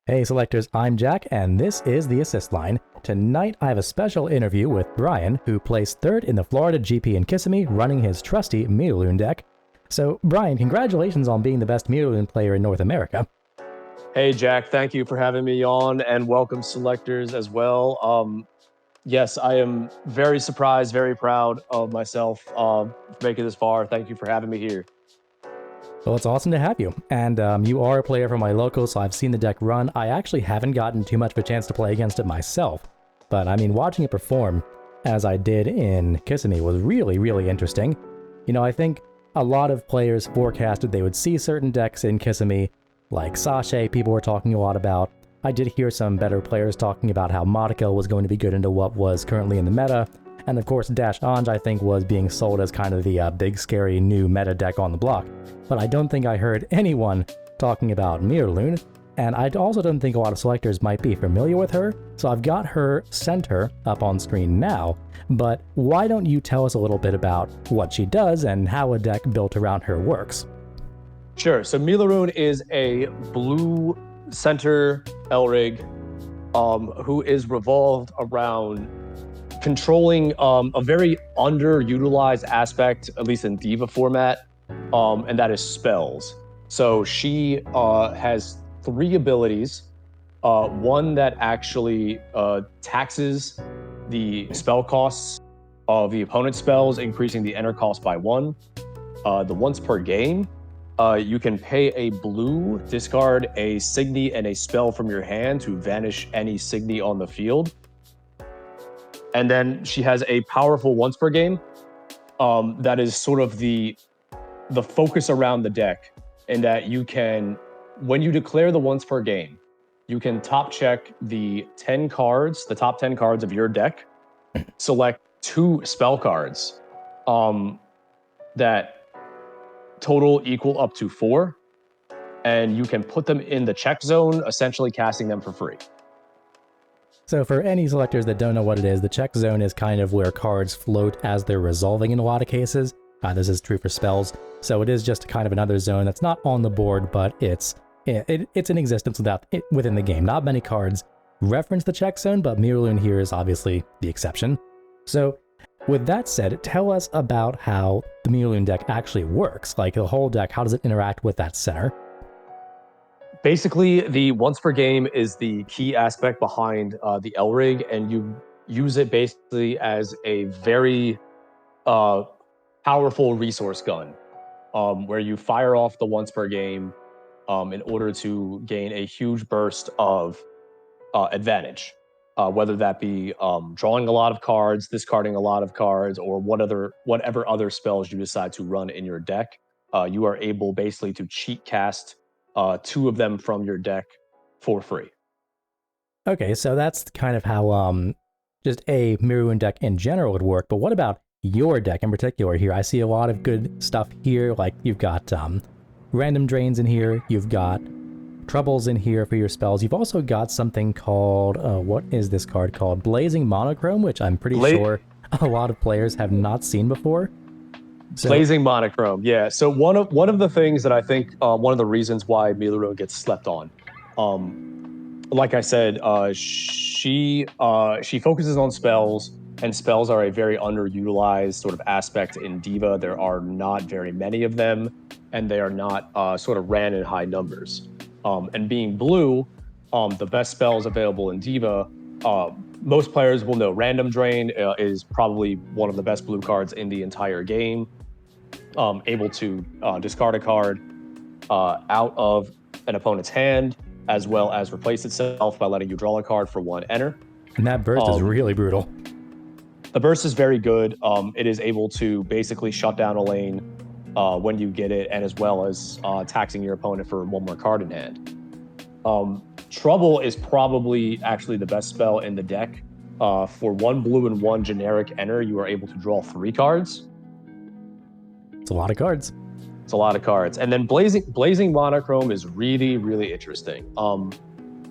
Hey Selectors, I'm Jack, and this is the Assist Line. Tonight I have a special interview with Brian, who placed third in the Florida GP in Kissimmee, running his trusty Milulun deck. So Brian, congratulations on being the best Milulun player in North America. Hey, Jack, thank you for having me on, and welcome Selectors as well. Yes, I am very surprised, very proud of myself for making this far. Thank you for having me here. Well, it's awesome to have you. And you are a player from my local, so I've seen the deck run. I actually haven't gotten too much of a chance to play against it myself. But I mean, watching it perform, as I did in Kissimmee, was really, really interesting. You know, I think a lot of players forecasted they would see certain decks in Kissimmee, like Sachet, people were talking a lot about. I did hear some better players talking about how Modica was going to be good into what was currently in the meta. And of course, Dash Anj, I think, was being sold as kind of the big, scary new meta deck on the block. But I don't think I heard anyone talking about Milulun, and I also don't think a lot of selectors might be familiar with her, so I've got her center up on screen now. But why don't you tell us a little bit about what she does and how a deck built around her works? Sure. So Milulun is a blue center Elrig who is revolved around controlling a very underutilized aspect, at least in Diva format, and that is spells. So she has three abilities. One that actually taxes the spell costs of the opponent's spells, increasing the enter cost by one. The once per game, you can pay a blue, discard a Signy and a spell from your hand to vanish any Signy on the field. And then she has a powerful once per game that is sort of the focus around the deck, in that you can, when you declare the once per game, you can top check the 10 cards, the top 10 cards of your deck, select 2 spell cards that total equal up to 4, and you can put them in the check zone, essentially casting them for free. So for any selectors that don't know what it is, the check zone is kind of where cards float as they're resolving in a lot of cases. This is true for spells, so it is just kind of another zone that's not on the board, but it's in existence within the game. Not many cards reference the check zone, but Milulun here is obviously the exception. So with that said, tell us about how the Milulun deck actually works. Like the whole deck, how does it interact with that center? Basically, the once per game is the key aspect behind the Elrig, and you use it basically as a very powerful resource gun, where you fire off the once per game in order to gain a huge burst of advantage, whether that be drawing a lot of cards, discarding a lot of cards, or whatever other spells you decide to run in your deck. You are able basically to cheat cast 2 of them from your deck for free. Okay, so that's kind of how just a Milulun deck in general would work, but what about your deck in particular here? I see a lot of good stuff here, like you've got random drains in here, you've got troubles in here for your spells, you've also got something called, what is this card called? Blazing Monochrome, which I'm pretty sure a lot of players have not seen before. So, Blazing Monochrome, yeah. So one of the things that I think, one of the reasons why Milulun gets slept on, like I said, she focuses on spells, and spells are a very underutilized sort of aspect in Diva. There are not very many of them, and they are not sort of ran in high numbers. And being blue, the best spells available in Diva, most players will know Random Drain is probably one of the best blue cards in the entire game. Able to discard a card out of an opponent's hand, as well as replace itself by letting you draw a card for 1 enter. And that burst is really brutal. The burst is very good. It is able to basically shut down a lane when you get it, and as well as taxing your opponent for 1 more card in hand. Trouble is probably actually the best spell in the deck. For 1 blue and 1 generic enter, you are able to draw 3 cards. It's a lot of cards. It's a lot of cards. And then Blazing Monochrome is really, really interesting.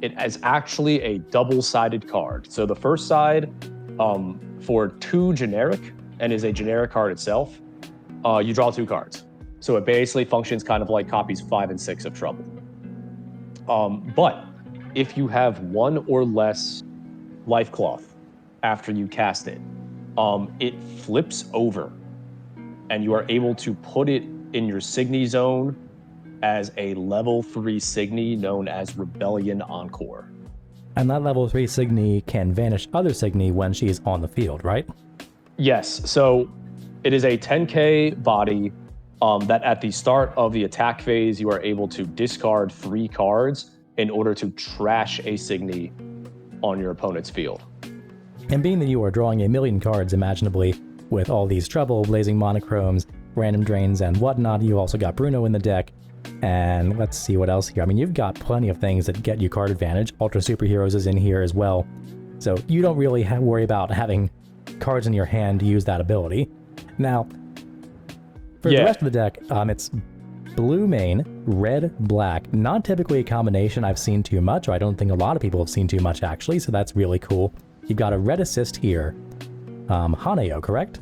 It is actually a double-sided card. So the first side, for 2 generic, and is a generic card itself, you draw 2 cards. So it basically functions kind of like copies 5 and 6 of Trouble. But if you have one or less life cloth after you cast it, it flips over and you are able to put it in your Signy zone as a level 3 Signy known as Rebellion Encore. And that level 3 Signy can vanish other Signy when she's on the field, right? Yes, so it is a 10k body that at the start of the attack phase, you are able to discard 3 cards in order to trash a Signy on your opponent's field. And being that you are drawing a million cards imaginably with all these trouble, blazing monochromes, random drains, and whatnot, you also got Bruno in the deck. And let's see what else here. I mean, you've got plenty of things that get you card advantage. Ultra Superheroes is in here as well. So you don't really worry about having cards in your hand to use that ability. Now, for the rest of the deck, it's blue main, red, black. Not typically a combination I've seen too much, or I don't think a lot of people have seen too much actually, so that's really cool. You've got a red assist here. Haneo, correct?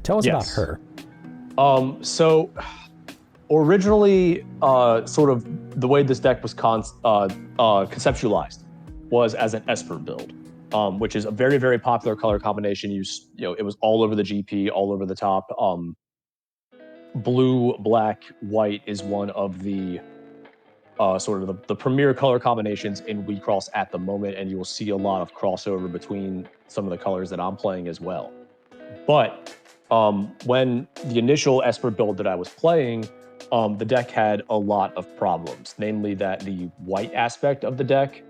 Tell us about her. So originally, sort of the way this deck was conceptualized was as an Esper build, which is a very, very popular color combination. You know, it was all over the GP, all over the top. Blue, black, white is one of the sort of the premier color combinations in WIXOSS at the moment, and you will see a lot of crossover between some of the colors that I'm playing as well. But when the initial Esper build that I was playing, the deck had a lot of problems, namely that the white aspect of the deck,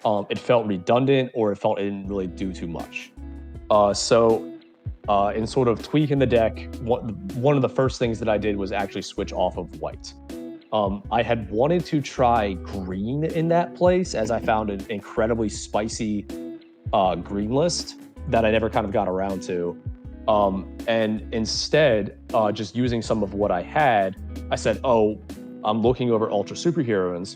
it felt redundant, or it felt it didn't really do too much. So in sort of tweaking the deck, one of the first things that I did was actually switch off of white. I had wanted to try green in that place, as I found an incredibly spicy green list that I never kind of got around to. And instead, just using some of what I had, I said, oh, I'm looking over Ultra Superheroes,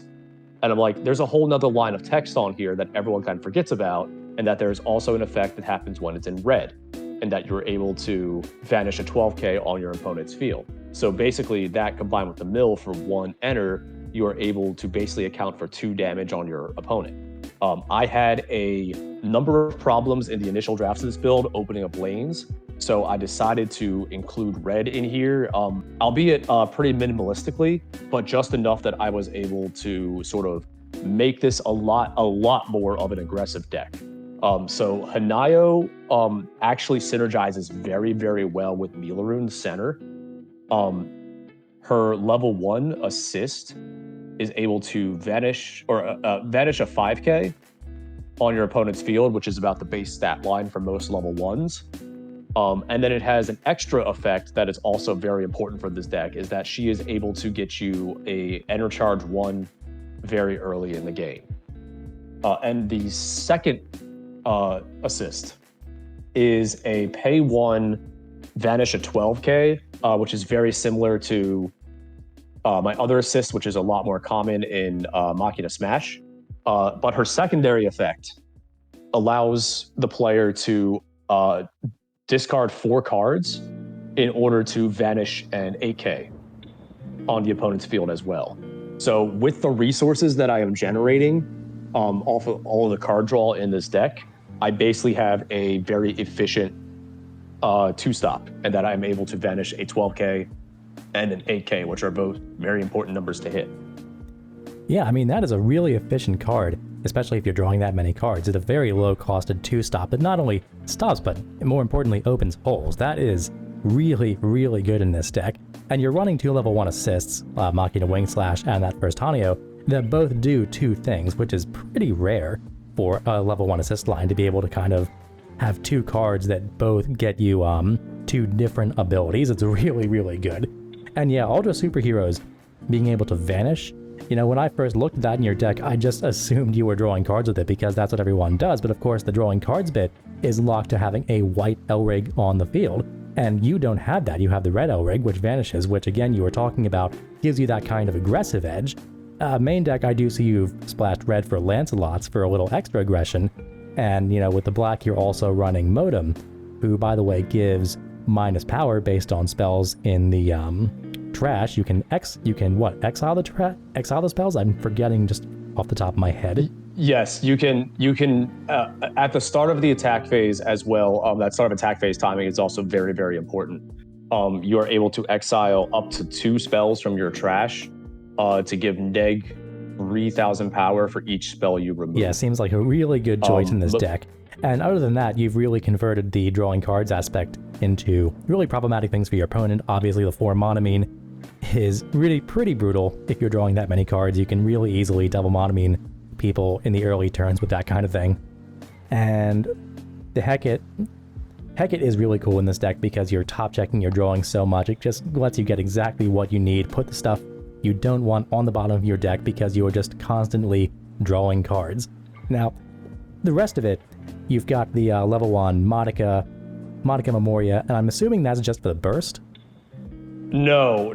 and I'm like, there's a whole nother line of text on here that everyone kind of forgets about, and that there's also an effect that happens when it's in red, and that you're able to vanish a 12k on your opponent's field. So basically, that combined with the mill for 1 enter, you are able to basically account for 2 damage on your opponent. I had a number of problems in the initial drafts of this build opening up lanes, so I decided to include red in here, albeit pretty minimalistically, but just enough that I was able to sort of make this a lot more of an aggressive deck. So Haneo actually synergizes very, very well with Milulun center. Her level 1 assist is able to vanish vanish a 5k on your opponent's field, which is about the base stat line for most level 1s. And then it has an extra effect that is also very important for this deck, is that she is able to get you a Enter Charge 1 very early in the game. And the second assist is a pay 1 vanish a 12k, which is very similar to my other assist, which is a lot more common in Machina Smash. But her secondary effect allows the player to discard 4 cards in order to vanish an 8k on the opponent's field as well. So with the resources that I am generating off of all of the card draw in this deck, I basically have a very efficient 2-stop, and that I'm able to vanish a 12k and an 8k, which are both very important numbers to hit. Yeah, I mean, that is a really efficient card, especially if you're drawing that many cards. It's a very low-costed 2-stop that not only stops, but more importantly, opens holes. That is really, really good in this deck. And you're running 2 level 1 assists, Machina Wing Slash and that first Haneo, that both do 2 things, which is pretty rare for a level 1 assist line to be able to kind of have 2 cards that both get you 2 different abilities. It's really, really good. And yeah, Ultra Superheroes being able to vanish, you know, when I first looked at that in your deck, I just assumed you were drawing cards with it because that's what everyone does. But of course, the drawing cards bit is locked to having a white Elrig on the field. And you don't have that. You have the red Elrig, which vanishes, which again, you were talking about, gives you that kind of aggressive edge. Main deck, I do see you've splashed red for Lancelots for a little extra aggression. And, you know, with the black, you're also running Modem, who, by the way, gives minus power based on spells in the trash. You can exile the spells? I'm forgetting just off the top of my head. Yes, you can at the start of the attack phase as well. That start of attack phase timing is also very, very important. You are able to exile up to 2 spells from your trash to give neg 3,000 power for each spell you remove. Yeah, seems like a really good choice in this deck. And other than that, you've really converted the drawing cards aspect into really problematic things for your opponent. Obviously, the 4 monomine is really pretty brutal. If you're drawing that many cards, you can really easily double monomine people in the early turns with that kind of thing. And the Hecate is really cool in this deck because you're top checking your drawing so much. It just lets you get exactly what you need, put the stuff you don't want on the bottom of your deck because you are just constantly drawing cards. Now, the rest of it, you've got the level 1 Monica Memoria, and I'm assuming that's just for the burst? No.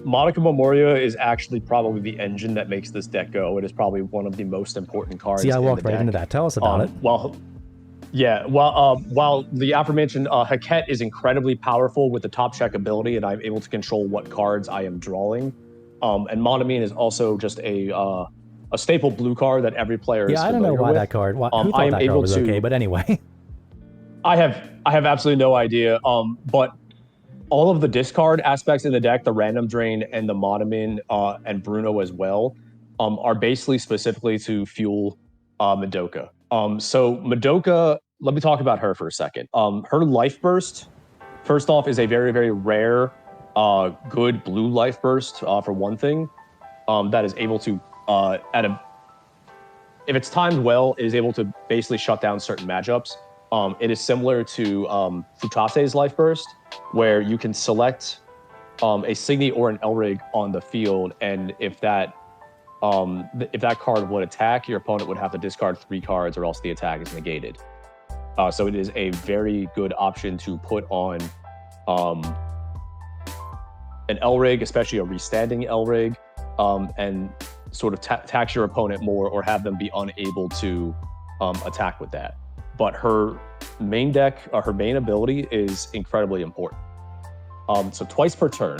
Monica Memoria is actually probably the engine that makes this deck go. It is probably one of the most important cards. See, I walked right into that. Tell us about it. While the aforementioned Hecate is incredibly powerful with the top check ability, and I'm able to control what cards I am drawing. And Monomine is also just a staple blue card that every player is familiar with. Yeah, I don't know why that card. Who thought that card was okay? But anyway, I have absolutely no idea. But all of the discard aspects in the deck, the random drain and the Monomine and Bruno as well, are basically specifically to fuel Madoka. So Madoka, let me talk about her for a second. Her life burst, first off, is a very, very rare, good blue life burst for one thing, that is able to, if it's timed well, it is able to basically shut down certain matchups. It is similar to Futase's life burst, where you can select a Signy or an Elrig on the field, and if that card would attack, your opponent would have to discard 3 cards or else the attack is negated. So it is a very good option to put on an Elrig, especially a restanding Elrig, and sort of tax your opponent more or have them be unable to attack with that. But her main deck, her main ability is incredibly important. So twice per turn,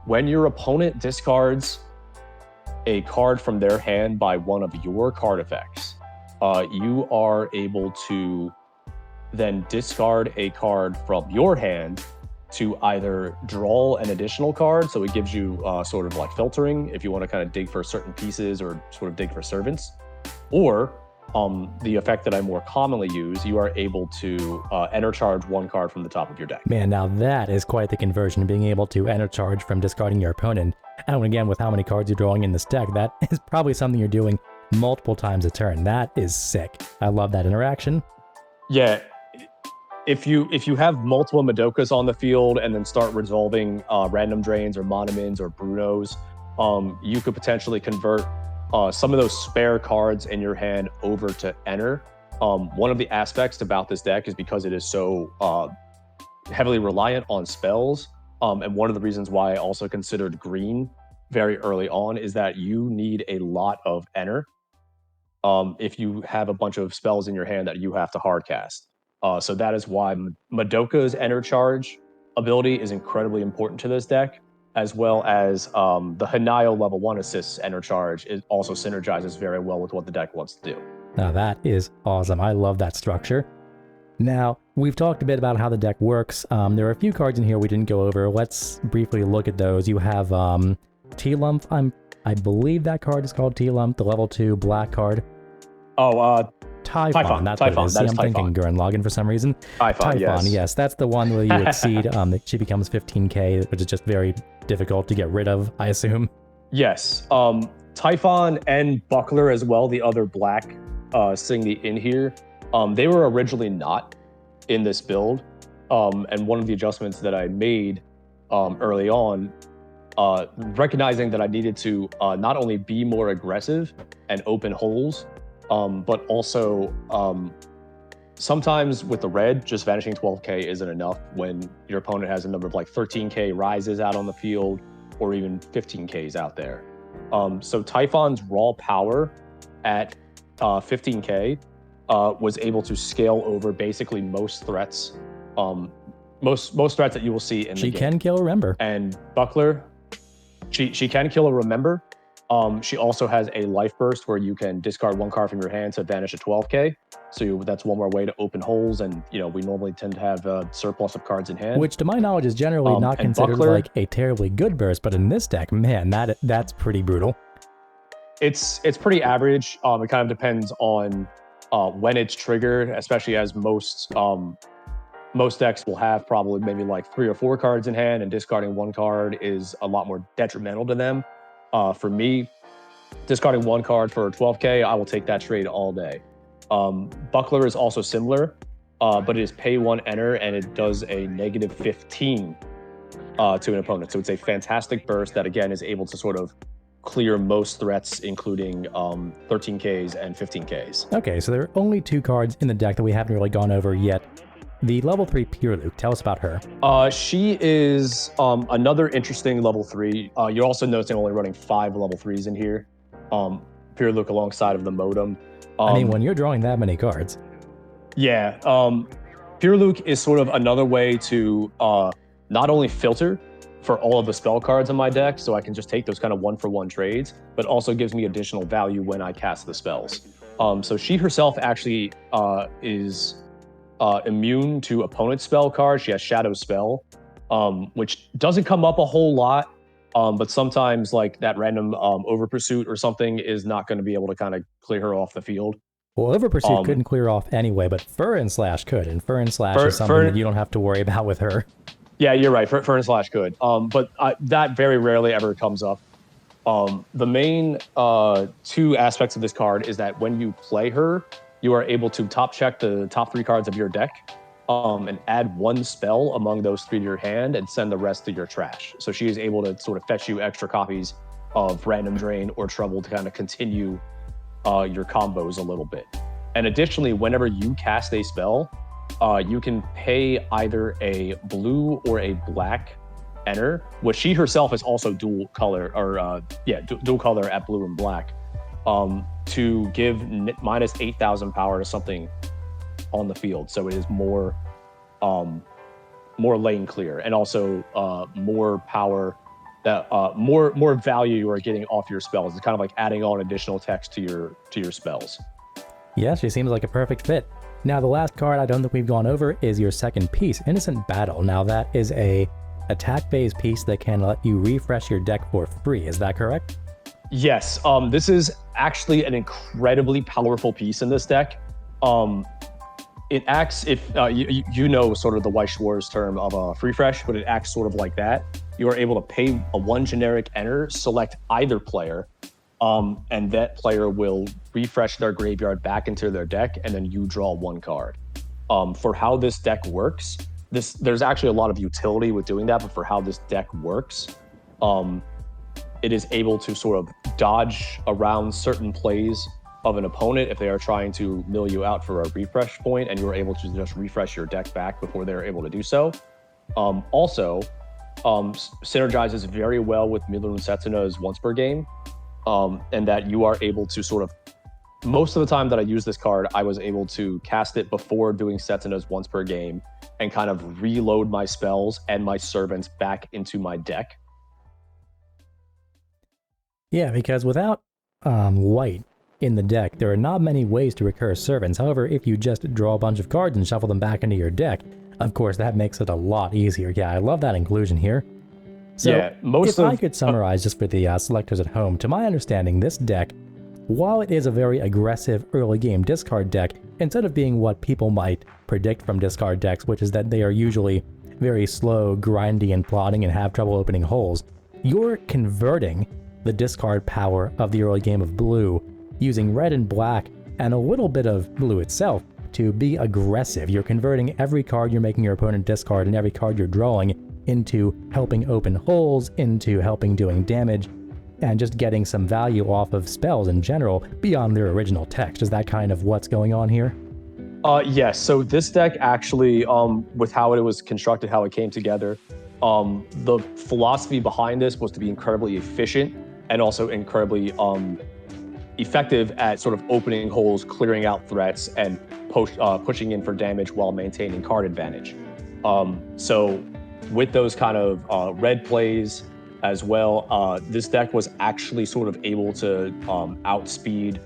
when your opponent discards a card from their hand by one of your card effects, you are able to then discard a card from your hand to either draw an additional card, so it gives you sort of like filtering if you want to kind of dig for certain pieces or sort of dig for servants, or the effect that I more commonly use, you are able to enter charge 1 card from the top of your deck. Man, now that is quite the conversion, being able to enter charge from discarding your opponent. And again, with how many cards you're drawing in this deck, that is probably something you're doing multiple times a turn. That is sick. I love that interaction. Yeah, if you have multiple Madokas on the field and then start resolving random drains or Monomins or Brunos, you could potentially convert some of those spare cards in your hand over to enter. One of the aspects about this deck is because it is so heavily reliant on spells, and one of the reasons why I also considered green very early on is that you need a lot of enter if you have a bunch of spells in your hand that you have to hard cast. So that is why Madoka's enter charge ability is incredibly important to this deck, as well as the Hanayo level 1 assists enter charge. It also synergizes very well with what the deck wants to do. Now that is awesome. I love that structure. Now, we've talked a bit about how the deck works. There are a few cards in here we didn't go over. Let's briefly look at those. You have T-Lump. I believe that card is called T-Lump, the level 2 black card. Typhon. That's what it is. See, I'm thinking Gurren Lagann for some reason. Typhon, yes. That's the one where you exceed, she becomes 15k, which is just very difficult to get rid of, I assume. Yes. Typhon and Buckler as well, the other black Signy in here, they were originally not in this build. And one of the adjustments that I made early on, recognizing that I needed to not only be more aggressive and open holes, but also sometimes with the red, just vanishing 12k isn't enough when your opponent has a number of like 13k rises out on the field or even 15ks out there. So Typhon's raw power at 15k was able to scale over basically most threats, most threats that you will see in the game. She can kill a Remember. And Buckler, she can kill a Remember. She also has a life burst where you can discard 1 card from your hand to vanish a 12k. So that's one more way to open holes, and we normally tend to have a surplus of cards in hand. Which, to my knowledge, is generally not considered Buckler, like a terribly good burst, but in this deck, man, that's pretty brutal. It's pretty average. It kind of depends on when it's triggered, especially as most decks will have probably maybe like 3 or 4 cards in hand, and discarding 1 card is a lot more detrimental to them. For me, discarding 1 card for 12k, I will take that trade all day. Buckler is also similar, but it is pay 1 enter, and it does a -15 to an opponent. So it's a fantastic burst that, again, is able to sort of clear most threats, including 13Ks and 15Ks. Okay, so there are only 2 cards in the deck that we haven't really gone over yet. The level 3 Pure Luke, tell us about her. She is another interesting level 3. You're also noticing only running 5 level 3s in here. Pure Luke alongside of the modem. I mean, when you're drawing that many cards. Yeah. Pure Luke is sort of another way to not only filter for all of the spell cards in my deck, so I can just take those kind of 1-for-1 trades, but also gives me additional value when I cast the spells. So she herself actually is immune to opponent spell cards. She has Shadow Spell, which doesn't come up a whole lot, but sometimes like that random Over Pursuit or something is not going to be able to kind of clear her off the field. Well, Over Pursuit couldn't clear off anyway, but Fur and Slash could, and Fur and Slash is something that you don't have to worry about with her. Yeah, you're right. Fur and Slash could, but that very rarely ever comes up. The main 2 aspects of this card is that when you play her, you are able to top check the top 3 cards of your deck, and add 1 spell among those 3 to your hand and send the rest to your trash. So she is able to sort of fetch you extra copies of Random Drain or Trouble to kind of continue your combos a little bit. And additionally, whenever you cast a spell, you can pay either a blue or a black enter, which she herself is also dual color, or dual color at blue and black, to give -8,000 power to something on the field. So it is more lane clear, and also more power, that more value you are getting off your spells. It's kind of like adding on additional text to your spells. Yeah, she seems like a perfect fit. Now, the last card I don't think we've gone over is your second piece, Innocent Battle. Now, that is a attack-based piece that can let you refresh your deck for free. Is that correct? Yes. This is actually an incredibly powerful piece in this deck. It acts, if you know sort of the Weiss Schwarz term of a free fresh, but it acts sort of like that. You are able to pay a 1 generic enter, select either player, and that player will refresh their graveyard back into their deck, and then you draw 1 card. For how this deck works, there's actually a lot of utility with doing that, but for how this deck works, it is able to sort of dodge around certain plays of an opponent if they are trying to mill you out for a refresh point, and you're able to just refresh your deck back before they're able to do so. Also, synergizes very well with Milulun Setsuna's once per game, and that you are able to sort of, most of the time that I use this card, I was able to cast it before doing Setsuna's once per game and kind of reload my spells and my servants back into my deck. Yeah, because without white in the deck, there are not many ways to recur servants. However, if you just draw a bunch of cards and shuffle them back into your deck, of course, that makes it a lot easier. Yeah, I love that inclusion here. So, yeah, I could summarize just for the selectors at home, to my understanding, this deck, while it is a very aggressive early game discard deck, instead of being what people might predict from discard decks, which is that they are usually very slow, grindy, and plodding and have trouble opening holes, you're converting the discard power of the early game of blue using red and black and a little bit of blue itself to be aggressive. You're converting every card you're making your opponent discard and every card you're drawing into helping open holes, into helping doing damage, and just getting some value off of spells in general beyond their original text. Is that kind of what's going on here? Yes. So this deck actually, with how it was constructed, how it came together, the philosophy behind this was to be incredibly efficient and also incredibly effective at sort of opening holes, clearing out threats, and pushing in for damage while maintaining card advantage. So with those kind of red plays as well. This deck was actually sort of able to outspeed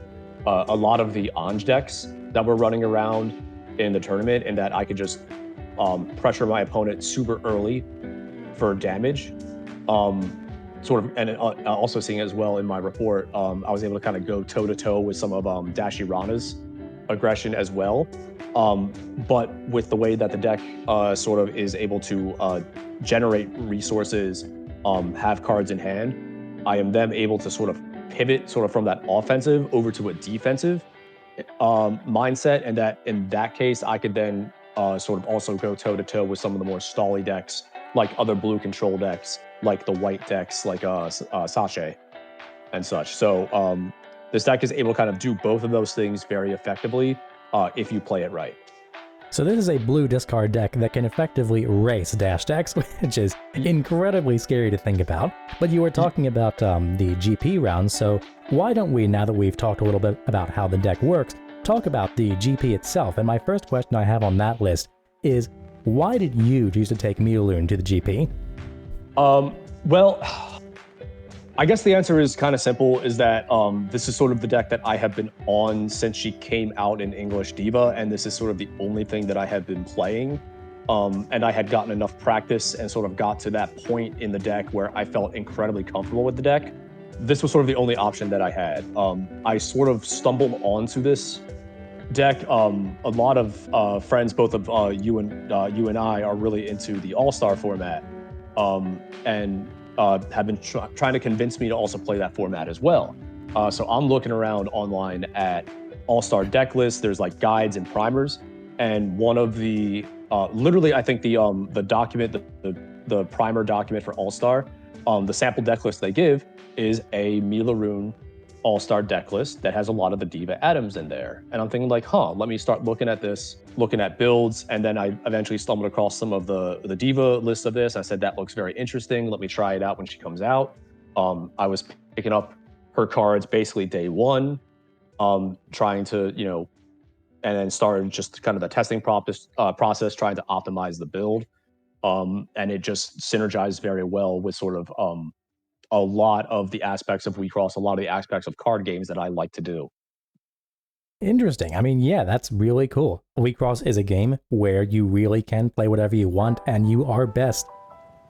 a lot of the Anj decks that were running around in the tournament, and that I could just pressure my opponent super early for damage. And also seeing as well in my report, I was able to kind of go toe-to-toe with some of Dashirana's aggression as well. But with the way that the deck sort of is able to generate resources, have cards in hand, I am then able to sort of pivot sort of from that offensive over to a defensive mindset, and that in that case, I could then sort of also go toe-to-toe with some of the more stally decks, like other blue control decks, like the white decks, like Sachet and such. So this deck is able to kind of do both of those things very effectively if you play it right. So this is a blue discard deck that can effectively race dash decks, which is incredibly scary to think about. But you were talking about the GP rounds, so why don't we, now that we've talked a little bit about how the deck works, talk about the GP itself? And my first question I have on that list is, why did you choose to take Milulun to the GP? Well, I guess the answer is kind of simple, is that this is sort of the deck that I have been on since she came out in English Diva, and this is sort of the only thing that I have been playing. And I had gotten enough practice and sort of got to that point in the deck where I felt incredibly comfortable with the deck. This was sort of the only option that I had. I sort of stumbled onto this deck. A lot of friends, both of you and I, are really into the All-Star format, and have been trying to convince me to also play that format as well. So I'm looking around online at All-Star deck lists. There's like guides and primers, and one of the literally, I think the document, the primer document for All-Star, the sample deck list they give is a Milulun All-Star deck list that has a lot of the Diva atoms in there. And I'm thinking like, let me start looking at this, looking at builds. And then I eventually stumbled across some of the Diva list of this. I said, that looks very interesting. Let me try it out when she comes out. I was picking up her cards basically day one, trying to, and then started just kind of the testing process, trying to optimize the build. And it just synergized very well with sort of a lot of the aspects of WIXOSS, a lot of the aspects of card games that I like to do. Interesting. I mean, yeah, that's really cool. WIXOSS is a game where you really can play whatever you want, and you are best.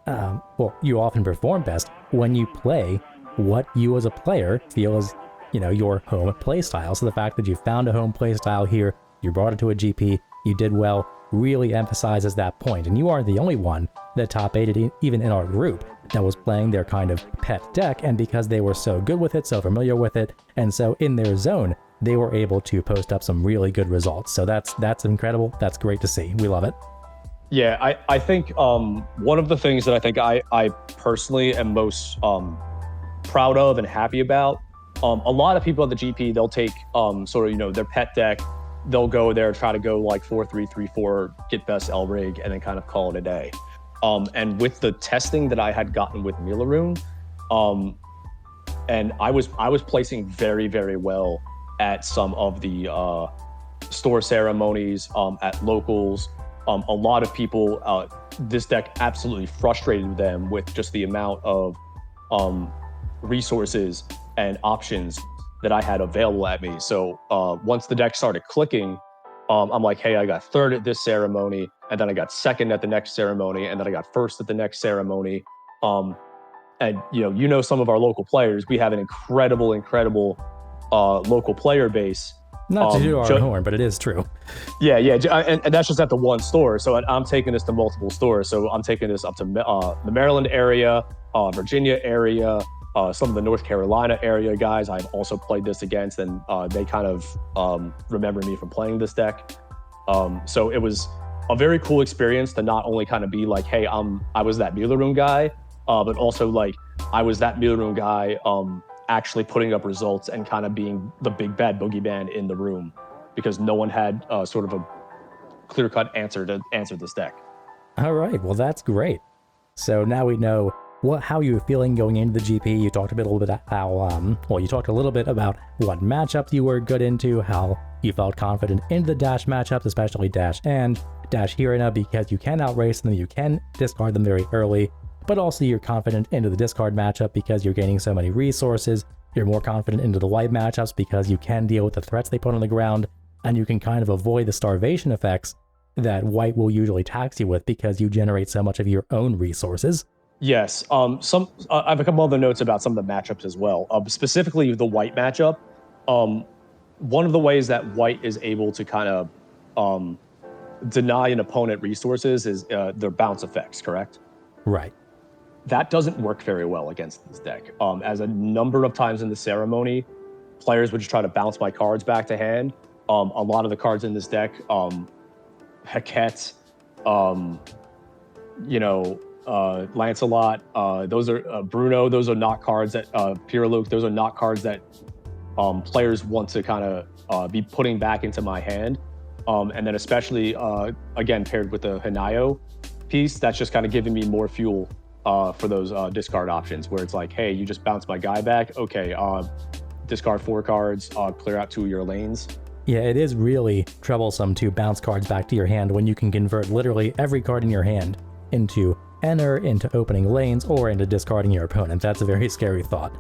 Well, you often perform best when you play what you as a player feel is, your home play style. So the fact that you found a home play style here, you brought it to a GP, you did well, really emphasizes that point. And you are the only one that top 8 even in our group that was playing their kind of pet deck, and because they were so good with it, so familiar with it, and so in their zone, they were able to post up some really good results. So that's incredible. That's great to see. We love it. Yeah, I think one of the things that I think I personally am most proud of and happy about, a lot of people at the GP, they'll take sort of, their pet deck, they'll go there, try to go like 4-3, 3-4, get best L-Rig, and then kind of call it a day. And with the testing that I had gotten with Milulun, and I was placing very, very well at some of the store ceremonies, at locals. A lot of people, this deck absolutely frustrated them with just the amount of resources and options that I had available at me. So once the deck started clicking, I'm like, hey, I got third at this ceremony, and then I got second at the next ceremony, and then I got first at the next ceremony. And some of our local players, we have an incredible local player base. Not to do our horn, but it is true. Yeah, and that's just at the one store. So I'm taking this to multiple stores. So I'm taking this up to the Maryland area, Virginia area, some of the North Carolina area guys I've also played this against, and they kind of remember me from playing this deck. So it was a very cool experience to not only kind of be like, hey, I was that Milulun guy, but also like I was that Milulun guy actually putting up results and kind of being the big bad boogeyman in the room, because no one had sort of a clear-cut answer to answer this deck. All right, well, that's great. So now we know how you were feeling going into the GP. You talked a little bit about how, you talked a little bit about what matchups you were good into, how you felt confident in the dash matchups, especially dash and dash Hirina, because you can outrace them, you can discard them very early. but also you're confident into the discard matchup because you're gaining so many resources. You're more confident into the white matchups because you can deal with the threats they put on the ground, and you can kind of avoid the starvation effects that white will usually tax you with because you generate so much of your own resources. Yes. I have a couple other notes about some of the matchups as well. Specifically, the white matchup. One of the ways that white is able to kind of deny an opponent resources is their bounce effects, correct? Right. That doesn't work very well against this deck. As a number of times in the ceremony, players would just try to bounce my cards back to hand. A lot of the cards in this deck, Heket, Lancelot, those are Bruno, those are not cards that Pierre Luc, those are not cards that players want to kind of be putting back into my hand. And then especially, again, paired with the Hanayo piece, that's just kind of giving me more fuel for those discard options, where it's like, hey, you just bounce my guy back. Okay, discard 4 cards, clear out 2 of your lanes. Yeah, it is really troublesome to bounce cards back to your hand when you can convert literally every card in your hand into enter, into opening lanes, or into discarding your opponent. That's a very scary thought.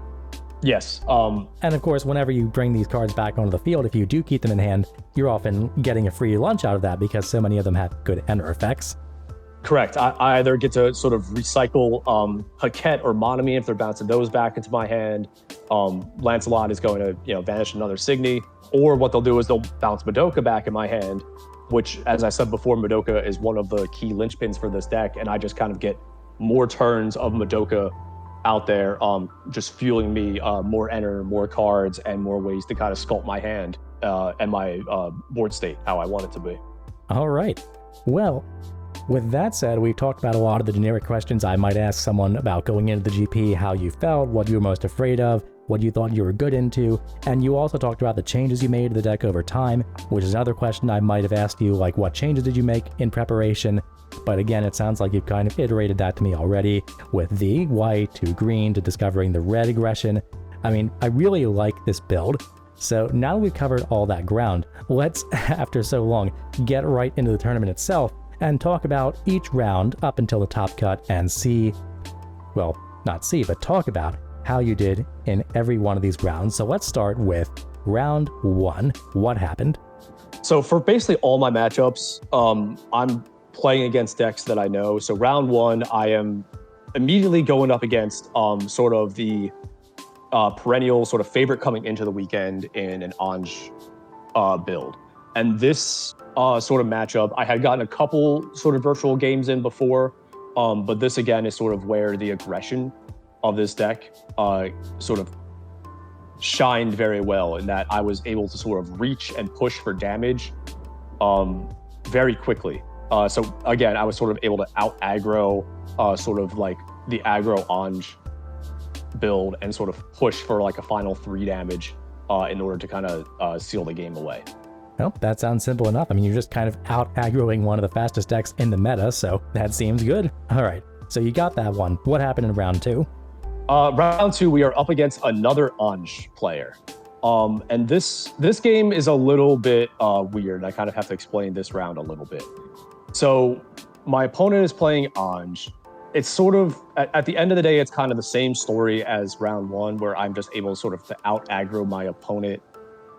Yes. And of course, whenever you bring these cards back onto the field, if you do keep them in hand, you're often getting a free lunch out of that because so many of them have good enter effects. Correct. I either get to sort of recycle Heket or Monami if they're bouncing those back into my hand. Lancelot is going to, banish another Signy. Or what they'll do is they'll bounce Madoka back in my hand, which, as I said before, Madoka is one of the key linchpins for this deck, and I just kind of get more turns of Madoka out there, just fueling me more enter, more cards, and more ways to kind of sculpt my hand and my board state how I want it to be. All right. Well, with that said, we've talked about a lot of the generic questions I might ask someone about going into the GP, how you felt, what you were most afraid of, what you thought you were good into, and you also talked about the changes you made to the deck over time, which is another question I might have asked you, like what changes did you make in preparation? But again, it sounds like you've kind of iterated that to me already, with the white to green to discovering the red aggression. I mean, I really like this build. So now that we've covered all that ground, let's, after so long, get right into the tournament itself and talk about each round up until the top cut and see, well, not see, but talk about how you did in every one of these rounds. So let's start with round 1. What happened? So for basically all my matchups, I'm playing against decks that I know. So round 1, I am immediately going up against sort of the perennial sort of favorite coming into the weekend in an Ange build. And this sort of matchup, I had gotten a couple sort of virtual games in before, but this again is sort of where the aggression of this deck sort of shined very well, in that I was able to sort of reach and push for damage very quickly. So again, I was sort of able to out aggro sort of like the aggro Ange build and sort of push for like a final 3 damage in order to kind of seal the game away. Well, that sounds simple enough. I mean, you're just kind of out aggroing one of the fastest decks in the meta, so that seems good. All right, so you got that one. What happened in round 2? Round 2, we are up against another Ange player. And this game is a little bit weird. I kind of have to explain this round a little bit. So my opponent is playing Ange. It's sort of, at the end of the day, it's kind of the same story as round 1, where I'm just able to sort of out aggro my opponent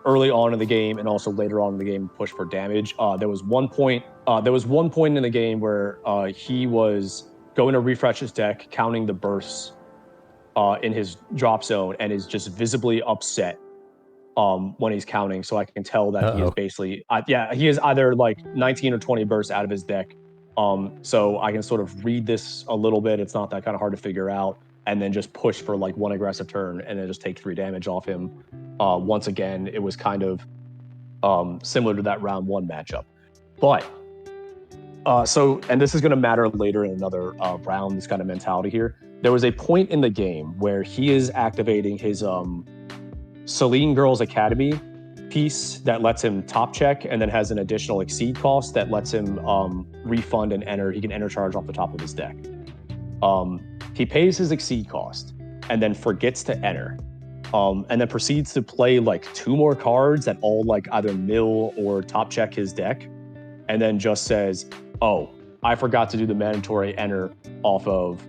early on in the game and also later on in the game push for damage. There was one point in the game where he was going to refresh his deck, counting the bursts in his drop zone, and is just visibly upset when he's counting. So I can tell that he is basically, he is either like 19 or 20 bursts out of his deck. So I can sort of read this a little bit. It's not that kind of hard to figure out, and then just push for like 1 aggressive turn and then just take 3 damage off him. Once again, it was kind of similar to that round 1 matchup. But and this is going to matter later in another round, this kind of mentality here. There was a point in the game where he is activating his Celine Girls Academy piece that lets him top check and then has an additional exceed cost that lets him refund and enter. He can enter charge off the top of his deck. He pays his exceed cost and then forgets to enter. And then proceeds to play like 2 more cards that all like either mill or top check his deck. And then just says, oh, I forgot to do the mandatory enter off of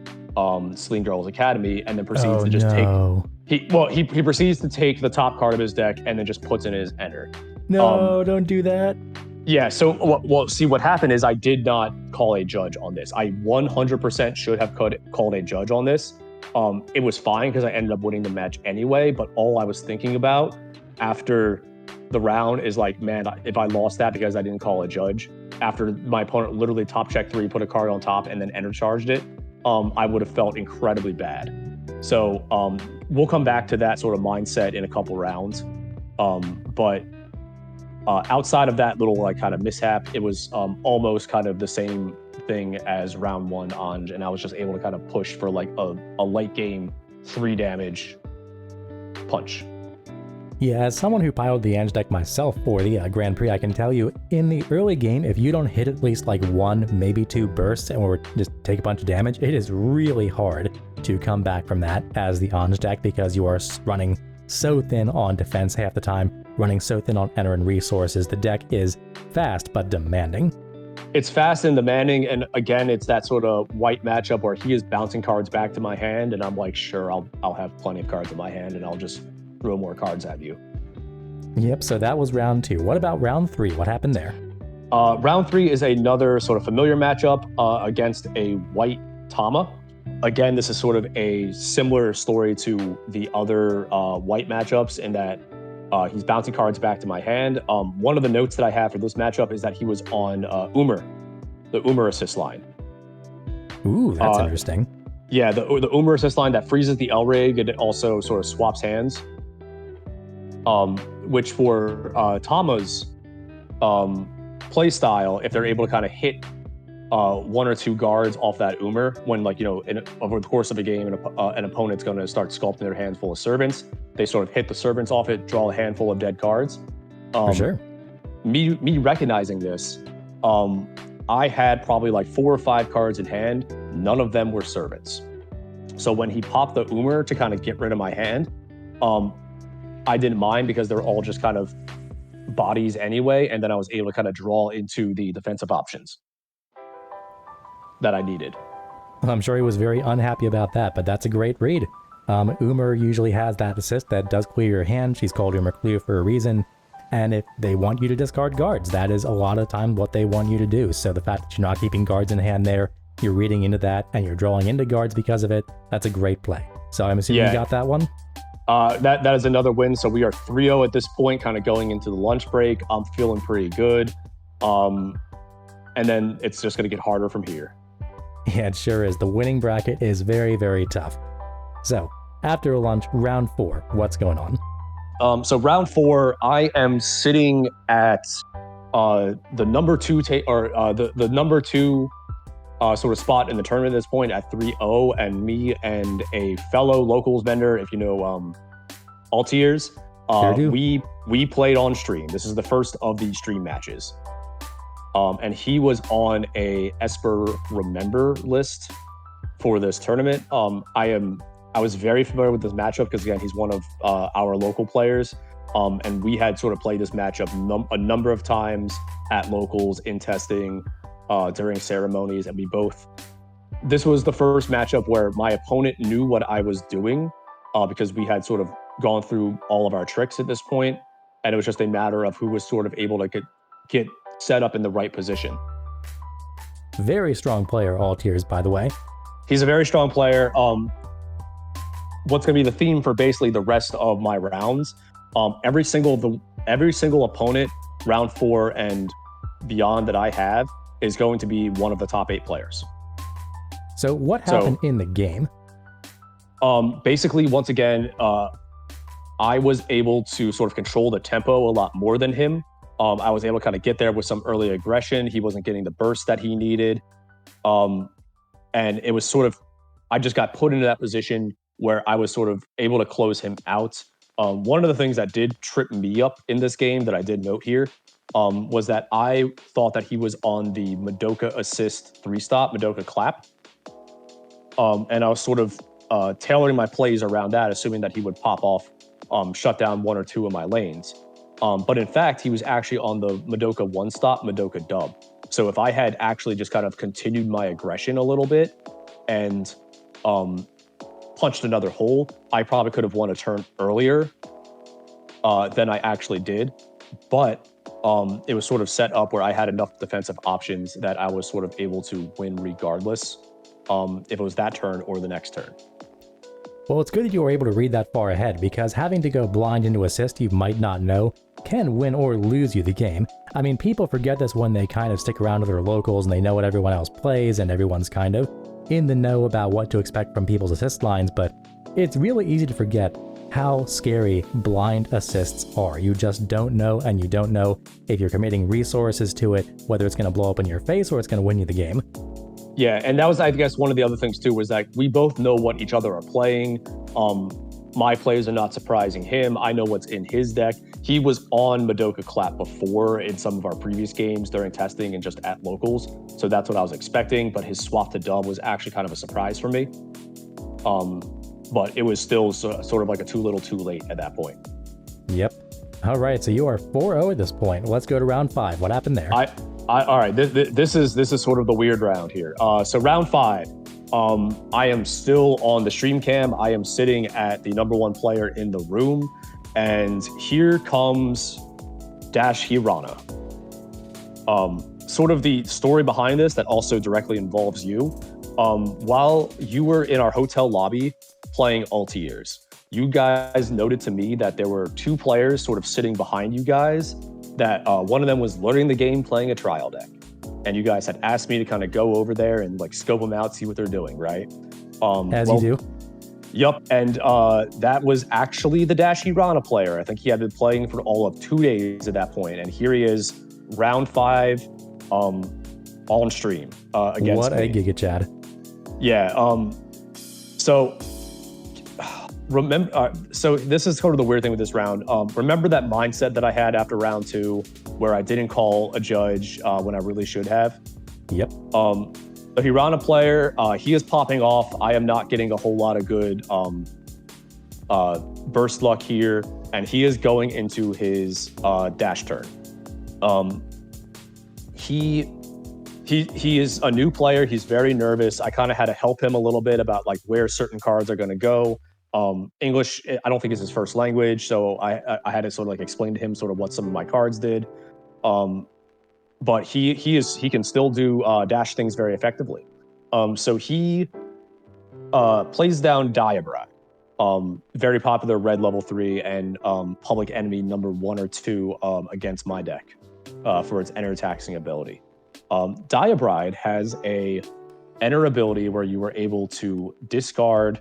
Celine Girls Academy, and then proceeds Oh, to just take. no. He proceeds to take the top card of his deck and then just puts in his enter. No, don't do that. Yeah, so well, see, what happened is I did not call a judge on this. I 100% should have called a judge on this. It was fine because I ended up winning the match anyway, but all I was thinking about after the round is like, man, if I lost that because I didn't call a judge, after my opponent literally top check 3, put a card on top, and then enter charged it, I would have felt incredibly bad. So we'll come back to that sort of mindset in a couple rounds. But outside of that little like kind of mishap, it was almost kind of the same thing as round 1 Anj, and I was just able to kind of push for like a late game 3 damage punch. Yeah, as someone who piloted the Anj deck myself for the Grand Prix, I can tell you, in the early game, if you don't hit at least like 1, maybe 2 bursts or just take a bunch of damage, it is really hard to come back from that as the Anj deck because you are running so thin on defense half the time, running so thin on enter and resources. The deck is fast but demanding. It's fast and demanding, and again, it's that sort of white matchup where he is bouncing cards back to my hand, and I'm like, sure, I'll have plenty of cards in my hand, and I'll just throw more cards at you. Yep, so that was round 2. What about round 3? What happened there? Round 3 is another sort of familiar matchup against a white Tama. Again, this is sort of a similar story to the other white matchups in that he's bouncing cards back to my hand. One of the notes that I have for this matchup is that he was on the Umar assist line. Ooh, that's interesting. Yeah, the Umar assist line that freezes the Elrig and it also sort of swaps hands. Which for Tama's play style, if they're able to kind of hit 1 or 2 guards off that Umar, when like, you know, over the course of a game, an opponent's going to start sculpting their hands full of servants. They sort of hit the servants off it, draw a handful of dead cards. For sure. Me recognizing this, I had probably like 4 or 5 cards in hand. None of them were servants. So when he popped the Umar to kind of get rid of my hand, I didn't mind because they're all just kind of bodies anyway, and then I was able to kind of draw into the defensive options that I needed. I'm sure he was very unhappy about that, but that's a great read. Umar usually has that assist that does clear your hand. She's called Umar Clear for a reason. And if they want you to discard guards, that is a lot of time what they want you to do. So the fact that you're not keeping guards in hand there, you're reading into that, and you're drawing into guards because of it, that's a great play. So I'm assuming you got that one? That is another win. So we are 3-0 at this point, kind of going into the lunch break. I'm feeling pretty good. And then it's just going to get harder from here. Yeah, it sure is. The winning bracket is very, very tough. So after lunch, round 4, what's going on? So round 4, I am sitting at the number 2 the number 2 sort of spot in the tournament at this point at 3-0, and me and a fellow locals vendor, if you know Altiers, we played on stream. This is the first of the stream matches. And he was on a Esper Remember list for this tournament. I was very familiar with this matchup because, again, he's one of our local players. And we had sort of played this matchup a number of times at locals, in testing, during ceremonies. And this was the first matchup where my opponent knew what I was doing because we had sort of gone through all of our tricks at this point. And it was just a matter of who was sort of able to get set up in the right position. Very strong player, Altiers, by the way. He's a very strong player. What's going to be the theme for basically the rest of my rounds? Every single opponent, round 4 and beyond that I have, is going to be one of the top 8 players. So what happened in the game? Basically, once again, I was able to sort of control the tempo a lot more than him. I was able to kind of get there with some early aggression. He wasn't getting the burst that he needed. And it was sort of, I just got put into that position where I was sort of able to close him out. One of the things that did trip me up in this game that I did note here was that I thought that he was on the Madoka assist 3-stop, Madoka clap. And I was sort of tailoring my plays around that, assuming that he would pop off, shut down 1 or 2 of my lanes. But in fact, he was actually on the Madoka 1-stop, Madoka dub. So if I had actually just kind of continued my aggression a little bit and punched another hole. I probably could have won a turn earlier than I actually did, but it was sort of set up where I had enough defensive options that I was sort of able to win regardless, if it was that turn or the next turn. Well, it's good that you were able to read that far ahead, because having to go blind into assist you might not know can win or lose you the game. I mean, people forget this when they kind of stick around to their locals and they know what everyone else plays and everyone's kind of in the know about what to expect from people's assist lines, but it's really easy to forget how scary blind assists are. You just don't know, and you don't know if you're committing resources to it, whether it's going to blow up in your face or it's going to win you the game. Yeah, and that was, I guess, one of the other things too, was that we both know what each other are playing. My plays are not surprising him. I know what's in his deck. He was on Madoka Clap before in some of our previous games during testing and just at locals, so that's what I was expecting, but his swap to dub was actually kind of a surprise for me. But it was still sort of like a too little too late at that point. Yep. All right, so you are 4-0 at this point. Let's go to round 5. What happened there? All right, this is sort of the weird round here. So round 5, I am still on the stream cam. I am sitting at the #1 player in the room, and here comes Dash Hirana. Sort of the story behind this that also directly involves you. While you were in our hotel lobby playing Altiers, you guys noted to me that there were 2 players sort of sitting behind you guys, that one of them was learning the game playing a trial deck. And you guys had asked me to kind of go over there and like scope them out, see what they're doing, right? As you do. Yep, and that was actually the Dash Hirana player. I think he had been playing for all of 2 days at that point, and here he is, round 5, on stream against me. What a Giga Chad. Yeah, so remember, so this is sort of the weird thing with this round. Remember that mindset that I had after round 2 where I didn't call a judge when I really should have? Yep. The Hirana player, he is popping off. I am not getting a whole lot of good burst luck here, and he is going into his dash turn. He is a new player. He's very nervous. I kind of had to help him a little bit about like where certain cards are going to go. English, I don't think is his first language, so I had to sort of like explain to him sort of what some of my cards did. But he can still do dash things very effectively. So he plays down Diabride, very popular red level 3 and public enemy #1 or 2 against my deck for its enter taxing ability. Diabride has a enter ability where you were able to discard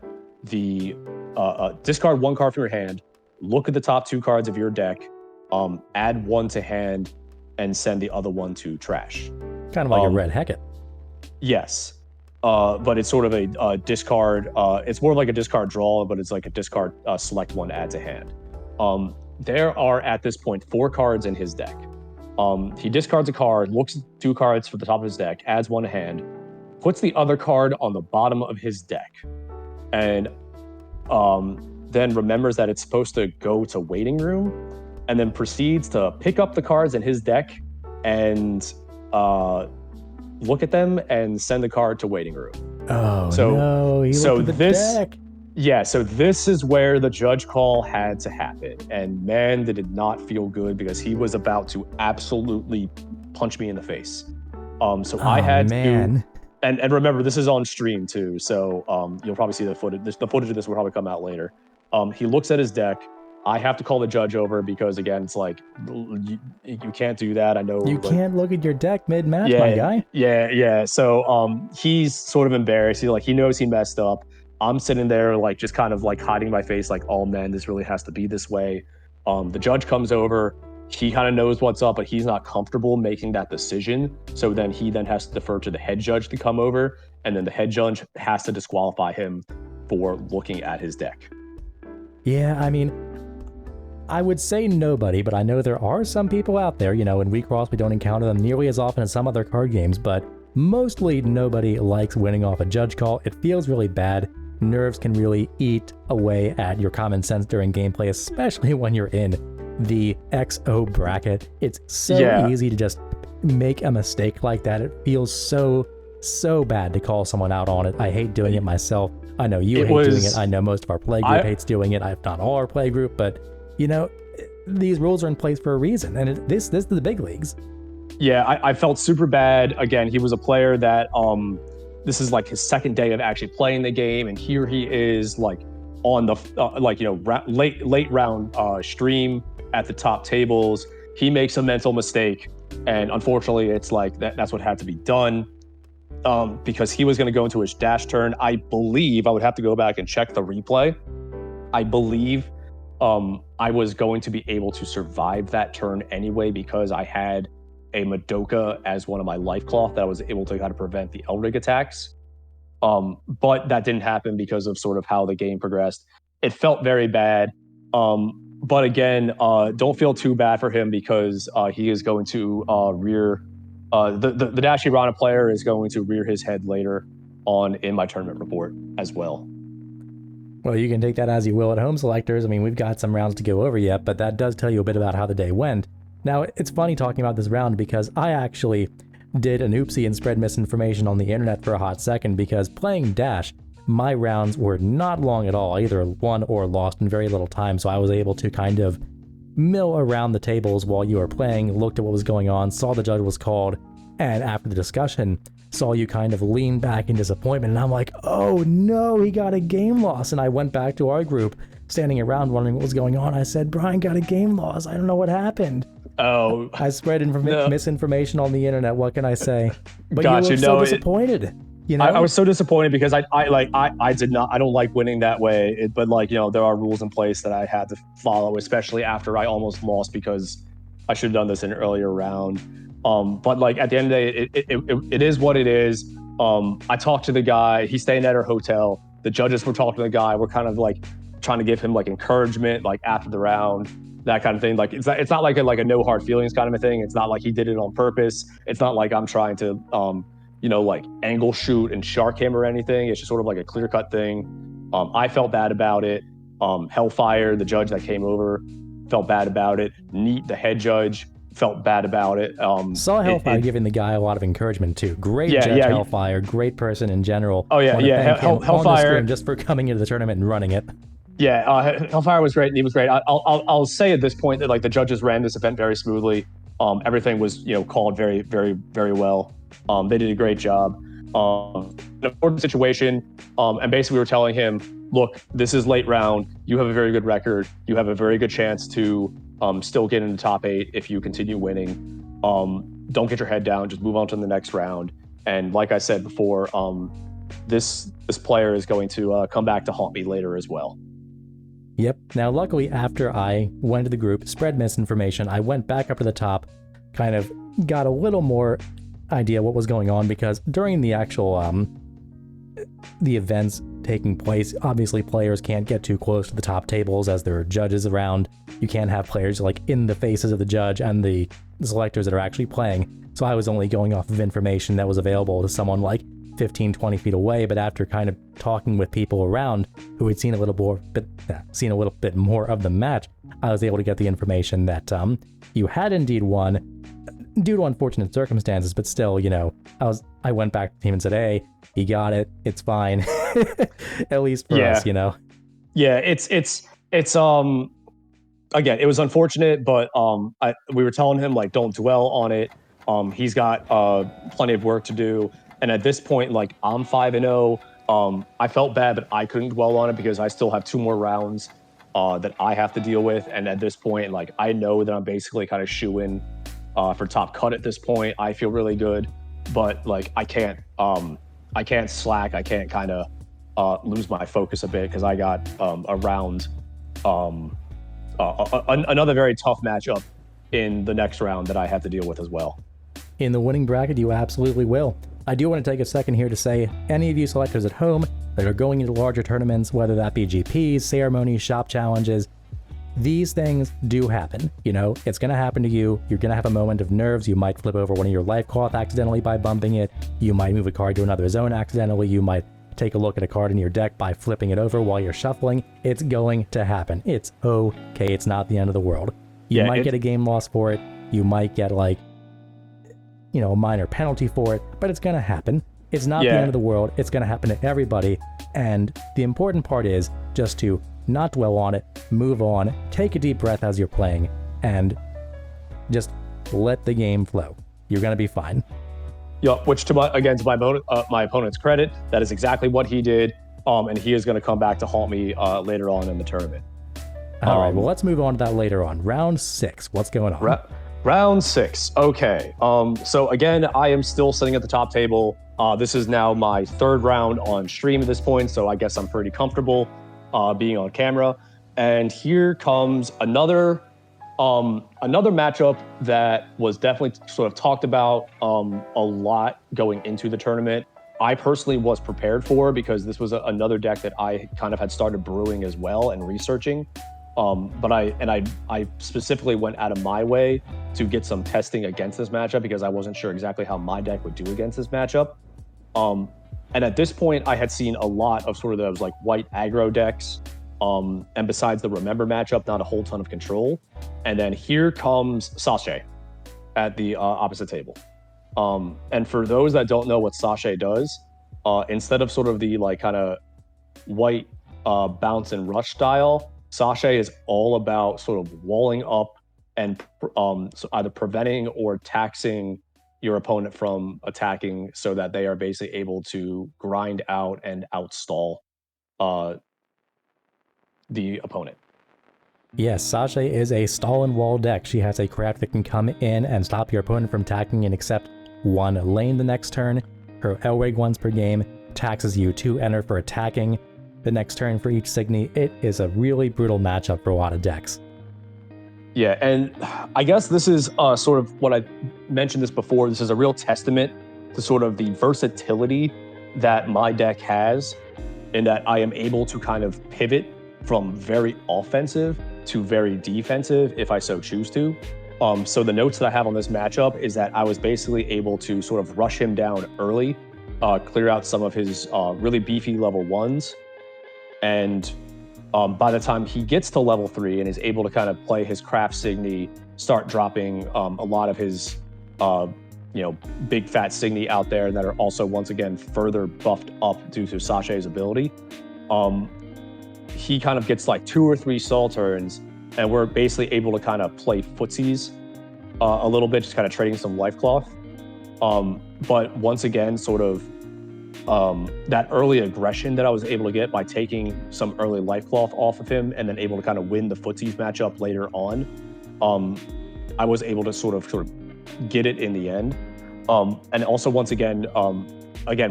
discard 1 card from your hand, look at the top 2 cards of your deck, add 1 to hand, and send the other 1 to trash. Kind of like a red Hecate. Yes, but it's sort of a discard. It's more like a discard draw, but it's like a discard select 1, add to hand. There are at this point 4 cards in his deck. He discards a card, looks at 2 cards for the top of his deck, adds 1 to hand, puts the other card on the bottom of his deck, and then remembers that it's supposed to go to waiting room, and then proceeds to pick up the cards in his deck and look at them and send the card to waiting room. Oh, no, he looked at the deck. Yeah, so this is where the judge call had to happen. And man, did it not feel good, because he was about to absolutely punch me in the face. So I had to... And remember, this is on stream too, so you'll probably see the footage. The footage of this will probably come out later. He looks at his deck. I have to call the judge over because, again, it's like, you can't do that. I know you can't look at your deck mid-match, my guy. Yeah. So he's sort of embarrassed. He knows he messed up. I'm sitting there like just kind of like hiding my face, like, oh man, this really has to be this way. The judge comes over. He kind of knows what's up, but he's not comfortable making that decision. So then he has to defer to the head judge to come over, and then the head judge has to disqualify him for looking at his deck. Yeah, I mean, I would say nobody, but I know there are some people out there, in WIXOSS we don't encounter them nearly as often as some other card games, but mostly nobody likes winning off a judge call. It feels really bad. Nerves can really eat away at your common sense during gameplay, especially when you're in the XO bracket. It's so easy to just make a mistake like that. It feels so bad to call someone out on it. I hate doing it myself. I know you It hate doing was- it. I know most of our play group hates doing it. I've not all our play group, but you know, these rules are in place for a reason, and this is the big leagues. Yeah, I felt super bad. Again, he was a player that this is like his second day of actually playing the game, and here he is like on the late round stream at the top tables. He makes a mental mistake, and unfortunately, it's like that's what had to be done. Because he was going to go into his dash turn. I believe I would have to go back and check the replay. I believe I was going to be able to survive that turn anyway because I had a Madoka as one of my life cloth that I was able to kind of prevent the Elrig attacks. But that didn't happen because of sort of how the game progressed. It felt very bad. But again, don't feel too bad for him because he is going to rear the Dash Irana player is going to rear his head later on in my tournament report as well. Well, you can take that as you will at home, selectors. I mean, we've got some rounds to go over yet, but that does tell you a bit about how the day went. Now, it's funny talking about this round because I actually did an oopsie and spread misinformation on the internet for a hot second because playing Dash, my rounds were not long at all. I either won or lost in very little time, so I was able to kind of mill around the tables while you were playing, looked at what was going on, saw the judge was called, and after the discussion, saw you kind of lean back in disappointment, and I'm like, oh no, he got a game loss. And I went back to our group, standing around wondering what was going on. I said, Brian got a game loss. I don't know what happened. Oh, I spread misinformation on the internet. What can I say? But Got you were you. so No, disappointed. You know, I was so disappointed because I don't like winning that way. But like, you know, there are rules in place that I had to follow, especially after I almost lost because I should have done this in an earlier round. But like at the end of the day, it is what it is. I talked to the guy. He's staying at our hotel. The judges were talking to the guy. We're kind of like trying to give him like encouragement, like after the round, that kind of thing. Like it's not like a no hard feelings kind of a thing. It's not like he did it on purpose. It's not like I'm trying to like angle shoot and shark him or anything. It's just sort of like a clear cut thing. I felt bad about it. Hellfire, the judge that came over, felt bad about it. Neat, the head judge, felt bad about it. Saw Hellfire giving the guy a lot of encouragement too. Great judge, Hellfire. Great person in general. Oh yeah, Hellfire on the stream just for coming into the tournament and running it. Yeah, Hellfire was great, and he was great. I'll say at this point that like the judges ran this event very smoothly. Everything was called very, very, very well. They did a great job. An important situation, and basically we were telling him, look, this is late round. You have a very good record. You have a very good chance to still get in the top 8 if you continue winning. Don't get your head down. Just move on to the next round. And like I said before, this player is going to come back to haunt me later as well. Yep. Now, luckily, after I went to the group, spread misinformation, I went back up to the top, kind of got a little more idea what was going on, because during the actual the events taking place, obviously players can't get too close to the top tables as there are judges around. You can't have players like in the faces of the judge and the selectors that are actually playing. So I was only going off of information that was available to someone like 15, 20 feet away, but after kind of talking with people around who had seen a little bit more of the match, I was able to get the information that you had indeed won due to unfortunate circumstances, but still, I went back to the team and said, hey, he got it, it's fine. At least for us, Yeah, it's again, it was unfortunate, but we were telling him like don't dwell on it. He's got plenty of work to do. And at this point, like I'm 5-0. I felt bad, but I couldn't dwell on it because I still have 2 more rounds that I have to deal with. And at this point, like I know that I'm basically kind of shoo-in for top cut at this point. I feel really good, but like I can't slack. I can't kind of lose my focus a bit because I got a round, another very tough matchup in the next round that I have to deal with as well. In the winning bracket, you absolutely will. I do want to take a second here to say, any of you selectors at home that are going into larger tournaments, whether that be GPs, ceremonies, shop challenges, these things do happen. It's going to happen to you. You're going to have a moment of nerves. You might flip over one of your life cloth accidentally by bumping it. You might move a card to another zone accidentally. You might take a look at a card in your deck by flipping it over while you're shuffling. It's going to happen. It's okay. It's not the end of the world. You might get a game loss for it. You might get a minor penalty for it, but it's going to happen. It's not the end of the world. It's going to happen to everybody. And the important part is just to not dwell on it, move on, take a deep breath as you're playing, and just let the game flow. You're going to be fine. Yep, which to my opponent's credit, that is exactly what he did. And he is going to come back to haunt me later on in the tournament. All right, well, let's move on to that later on. Round 6, what's going on? Round 6, okay. So again, I am still sitting at the top table. This is now my 3rd round on stream at this point, so I guess I'm pretty comfortable being on camera. And here comes another matchup that was definitely sort of talked about a lot going into the tournament. I personally was prepared for because this was another deck that I kind of had started brewing as well and researching. But I specifically went out of my way to get some testing against this matchup because I wasn't sure exactly how my deck would do against this matchup. And at this point, I had seen a lot of sort of those like white aggro decks. And besides the Remember matchup, not a whole ton of control. And then here comes Sashay at the opposite table. And for those that don't know what Sashay does, instead of sort of the like kind of white bounce and rush style, Sashay is all about sort of walling up and so either preventing or taxing your opponent from attacking so that they are basically able to grind out and outstall the opponent. Yes, Sashay is a stall and wall deck. She has a craft that can come in and stop your opponent from attacking and accept 1 lane the next turn. Her Elrig once per game taxes you 2 enter for attacking the next turn for each Signy. It is a really brutal matchup for a lot of decks. Yeah, and I guess this is sort of what I mentioned this before. This is a real testament to sort of the versatility that my deck has, in that I am able to kind of pivot from very offensive to very defensive if I so choose to. So the notes that I have on this matchup is that I was basically able to sort of rush him down early, clear out some of his really beefy level 1s, and by the time he gets to level 3 and is able to kind of play his craft Signy, start dropping a lot of his big fat Signy out there that are also once again further buffed up due to Sashay's ability. He kind of gets like 2 or 3 stall turns, and we're basically able to kind of play footsies a little bit, just kind of trading some life cloth. But once again, sort of that early aggression that I was able to get by taking some early life cloth off of him and then able to kind of win the footsies matchup later on, I was able to sort of get it in the end. And also once again,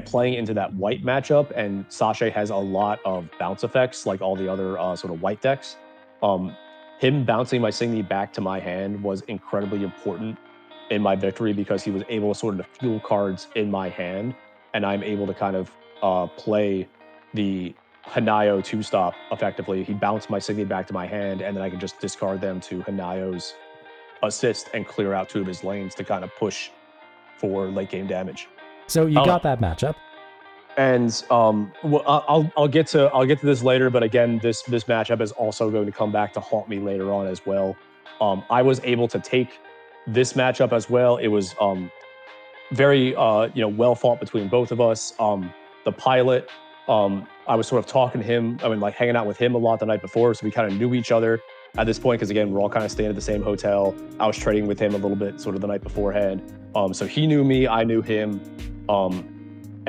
playing into that white matchup, and Sashay has a lot of bounce effects like all the other sort of white decks. Him bouncing my Signy back to my hand was incredibly important in my victory because he was able to sort of fuel cards in my hand, and I'm able to kind of play the Hanayo 2-stop effectively. He bounced my Signy back to my hand, and then I can just discard them to Hanayo's assist and clear out 2 of his lanes to kind of push for late game damage. So you got that matchup. And I'll get to this later, but again, this matchup is also going to come back to haunt me later on as well. I was able to take this matchup as well. It was very well fought between both of us. The pilot, I was sort of talking to him, like hanging out with him a lot the night before, so we kind of knew each other at this point because again, we're all kind of staying at the same hotel. I was trading with him a little bit sort of the night beforehand. So he knew me, I knew him.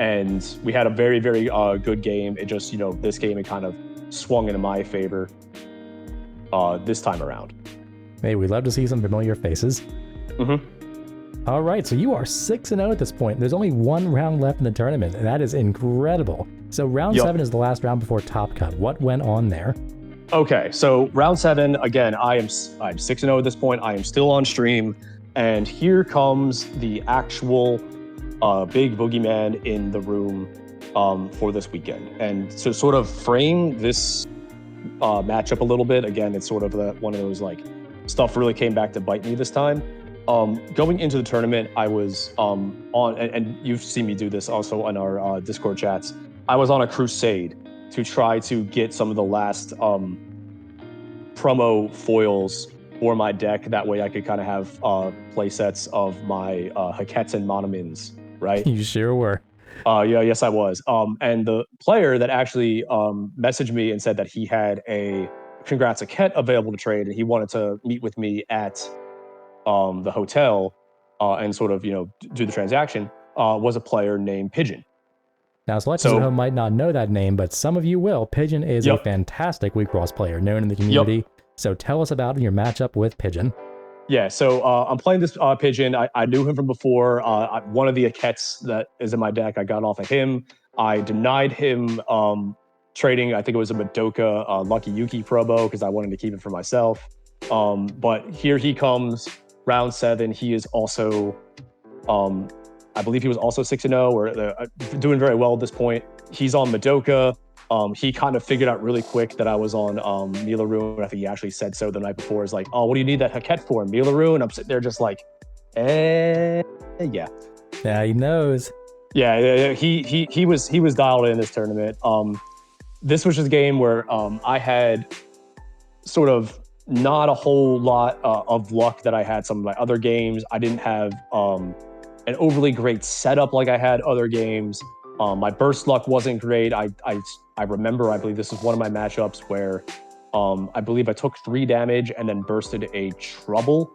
And we had a very, very good game. It just, this game, it kind of swung into my favor this time around. Hey, we'd love to see some familiar faces. Mm-hmm. All right, so you are 6-0 at this point. There's only 1 round left in the tournament, and that is incredible. So round 7 is the last round before Top Cut. What went on there? Okay, so round 7, again, I'm 6-0 at this point. I am still on stream, and here comes the actual big boogeyman in the room for this weekend. And to sort of frame this matchup a little bit, again, it's sort of one of those like stuff really came back to bite me this time. Going into the tournament, I was on, and you've seen me do this also on our Discord chats, I was on a crusade to try to get some of the last promo foils for my deck. That way I could kind of have play sets of my Hakets and Monomins, right? You sure were. Yeah, yes, I was. And the player that actually messaged me and said that he had a Congrats a Ket available to trade, and he wanted to meet with me at the hotel and sort of do the transaction was a player named Pigeon. Now, Selectors at So, home might not know that name, but some of you will. Pigeon is a yep, fantastic WIXOSS player, known in the yep. community. So tell us about your matchup with Pigeon. Yeah, so I'm playing this Pigeon. I knew him from before. One of the Akets that is in my deck, I got off of him. I denied him trading. I think it was a Madoka Lucky Yuki promo because I wanted to keep it for myself. But here he comes, round 7. He is also, I believe he was also 6-0 or doing very well at this point. He's on Madoka. He kind of figured out really quick that I was on Milulun. I think he actually said so the night before. Is like, oh, what do you need that Haket for, Milulun? I'm sitting there just like, yeah. Yeah, he knows. Yeah, he was dialed in this tournament. This was just a game where I had sort of not a whole lot of luck that I had some of my other games. I didn't have an overly great setup like I had other games. My burst luck wasn't great. I remember, I believe this is one of my matchups where I believe I took 3 damage and then bursted a trouble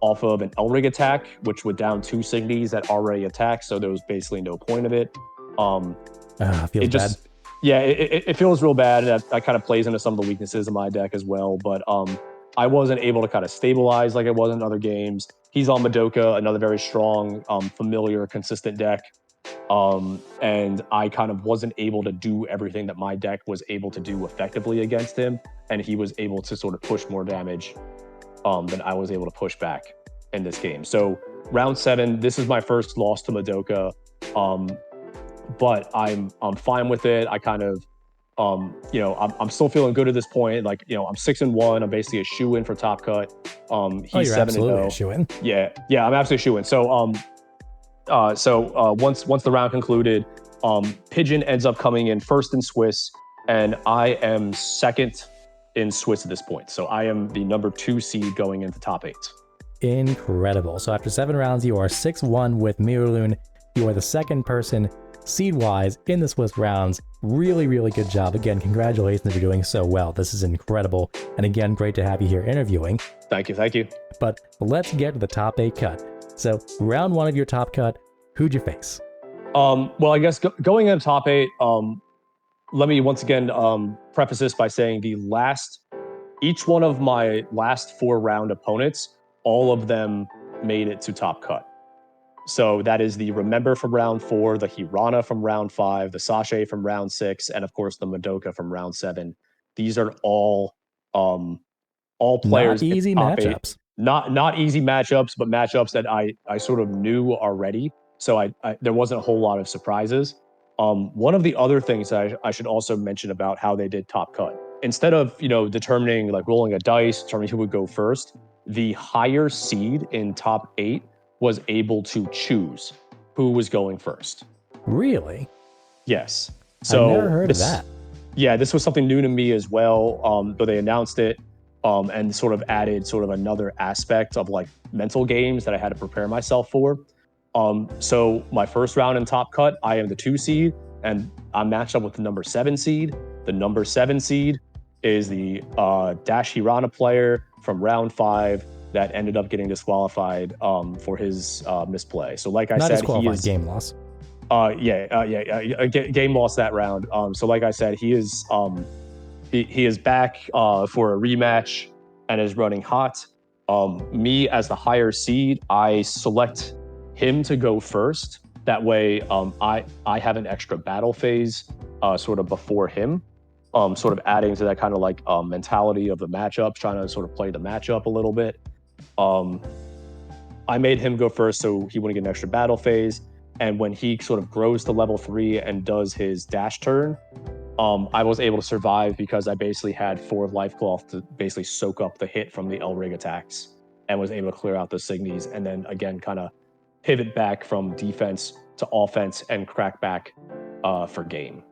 off of an Elrig attack, which would down 2 Signies that already attacked, so there was basically no point of it. Feels bad. Yeah, it feels real bad. That kind of plays into some of the weaknesses of my deck as well, but I wasn't able to kind of stabilize like it was in other games. He's on Madoka, another very strong, familiar, consistent deck. And I kind of wasn't able to do everything that my deck was able to do effectively against him, and he was able to sort of push more damage than I was able to push back in this game. So round 7, this is my first loss to Madoka, but I'm fine with it. I kind of I'm still feeling good at this point. Like, I'm 6-1. I'm basically a shoe in for top cut. He's 7-0. A shoe-in. Yeah, I'm absolutely shoe in. So once the round concluded, Pigeon ends up coming in first in Swiss, and I am second in Swiss at this point. So I am the number 2 seed going into top 8. Incredible. So after 7 rounds, you are 6-1 with Milulun. You are the second person seed-wise in the Swiss rounds. Really, really good job. Again, congratulations, you're doing so well. This is incredible. And again, great to have you here interviewing. Thank you. But let's get to the top 8 cut. So round 1 of your top cut, who'd you face? Well, I guess going into top 8, let me once again preface this by saying each one of my last 4 round opponents, all of them made it to top cut. So that is the Remember from round 4, the Hirana from round 5, the Sachet from round 6, and of course the Madoka from round 7. These are all players. Not easy matchups. Not easy matchups, but matchups that I sort of knew already. So there wasn't a whole lot of surprises. One of the other things that I should also mention about how they did top cut, instead of determining, like, rolling a dice, determining who would go first, the higher seed in top 8 was able to choose who was going first. Really? Yes. So I've never heard of that. Yeah, this was something new to me as well. But they announced it and sort of added sort of another aspect of like mental games that I had to prepare myself for. So my first round in top cut, I am the 2 seed, and I'm matched up with the number 7 seed. The number 7 seed is the Dash Hirana player from round 5 that ended up getting disqualified for his misplay. So like I Not said, disqualified, he is game loss. Game loss that round. So like I said, he is back for a rematch and is running hot. Me as the higher seed, I select him to go first. That way, I have an extra battle phase sort of before him, sort of adding to that kind of like mentality of the matchup, trying to sort of play the matchup a little bit. I made him go first so he wouldn't get an extra battle phase. And when he sort of grows to level 3 and does his dash turn, I was able to survive because I basically had 4 life cloth to basically soak up the hit from the Elrig attacks and was able to clear out the Signies and then again kind of pivot back from defense to offense and crack back for game.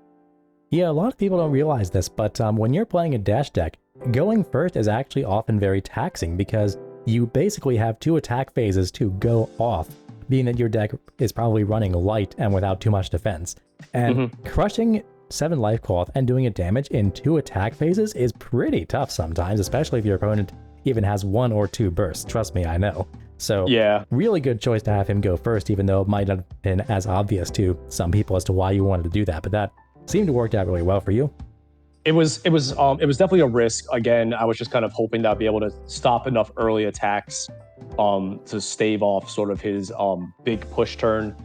Yeah, a lot of people don't realize this, but when you're playing a dash deck, going first is actually often very taxing because you basically have 2 attack phases to go off being that your deck is probably running light and without too much defense. And crushing 7 life cloth and doing a damage in 2 attack phases is pretty tough sometimes, especially if your opponent even has 1 or 2 bursts. Trust me, I know. So yeah, really good choice to have him go first, even though it might not have been as obvious to some people as to why you wanted to do that. But that seemed to work out really well for you. it was definitely a risk. Again, I was just kind of hoping that I'd be able to stop enough early attacks to stave off sort of his big push turn.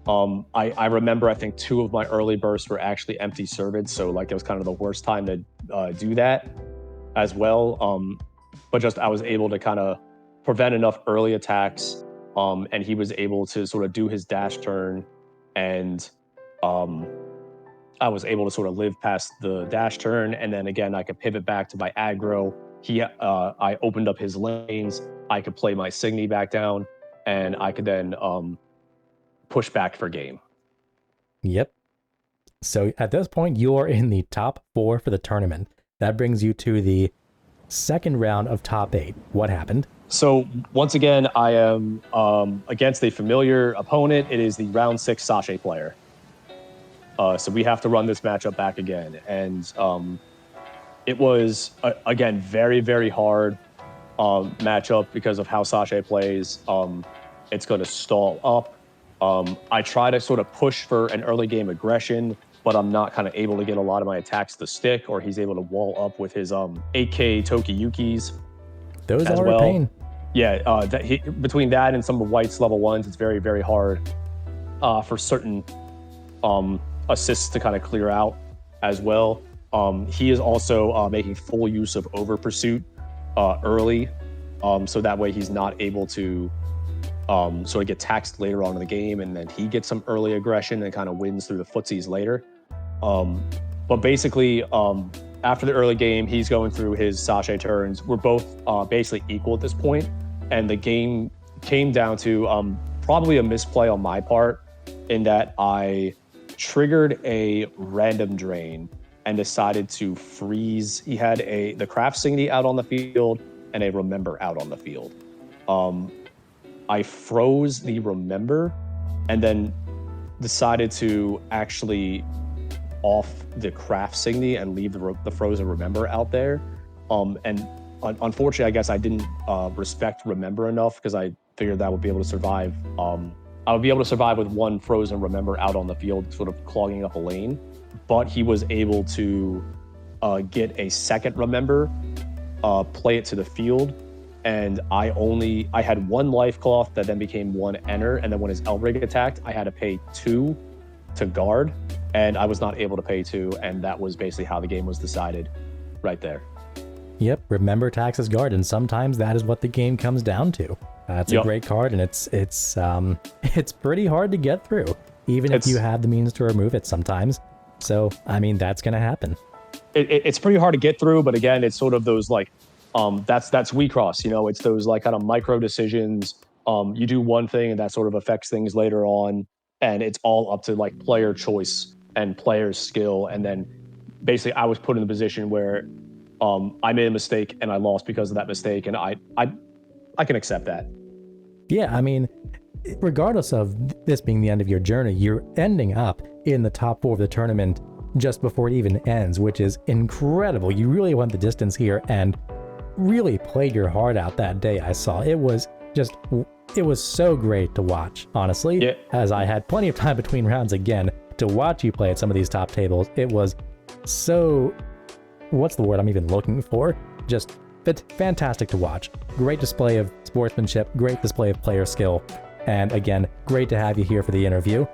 I remember, I think 2 of my early bursts were actually empty served, so like it was kind of the worst time to do that as well. But just I was able to kind of prevent enough early attacks, and he was able to sort of do his dash turn, and I was able to sort of live past the dash turn, and then again I could pivot back to my aggro. I opened up his lanes. I could play my Signy back down, and I could then push back for game. Yep. So at this point, you are in the top 4 for the tournament. That brings you to the second round of top 8. What happened? So once again, I am against a familiar opponent. It is the round 6 Sachet player. So we have to run this matchup back again. And it was, again, very, very hard matchup because of how Sachet plays. It's going to stall up. I try to sort of push for an early game aggression, but I'm not kind of able to get a lot of my attacks to stick, or he's able to wall up with his 8K Tokiyukis. Those are a pain. Yeah, between that and some of White's level 1s, it's very, very hard for certain assists to kind of clear out as well. He is also making full use of Over Pursuit early, so that way he's not able to sort of get taxed later on in the game, and then he gets some early aggression and kind of wins through the footsies later. But basically, after the early game, he's going through his Sachet turns. We're both basically equal at this point, and the game came down to probably a misplay on my part in that I triggered a random drain and decided to freeze. He had the Craft Signy out on the field and a Remember out on the field. I froze the Remember and then decided to actually off the Craft Signy and leave the frozen Remember out there. And unfortunately, I guess I didn't respect Remember enough, because I figured that I would be able to survive. I would be able to survive with 1 frozen Remember out on the field, sort of clogging up a lane. But he was able to get a second Remember, play it to the field, and I had 1 life cloth that then became 1 enter, and then when his Elrig attacked, I had to pay 2 to guard, and I was not able to pay 2, and that was basically how the game was decided right there. Yep, Remember taxes guard, and sometimes that is what the game comes down to. That's a great card, and it's pretty hard to get through, even if you have the means to remove it sometimes. So, I mean, that's going to happen. It's pretty hard to get through, but again, it's sort of those like, that's WIXOSS, you know, it's those like kind of micro decisions. You do one thing and that sort of affects things later on, and it's all up to like player choice and player skill. And then basically I was put in a position where I made a mistake and I lost because of that mistake, and I can accept that. Yeah, I mean, regardless of this being the end of your journey, you're ending up in the top 4 of the tournament just before it even ends, which is incredible. You really went the distance here and really played your heart out that day. I saw it was so great to watch, honestly, as I had plenty of time between rounds again to watch you play at some of these top tables. It was so, what's the word I'm even looking for? Just fantastic to watch. Great display of sportsmanship, great display of player skill, and again, great to have you here for the interview.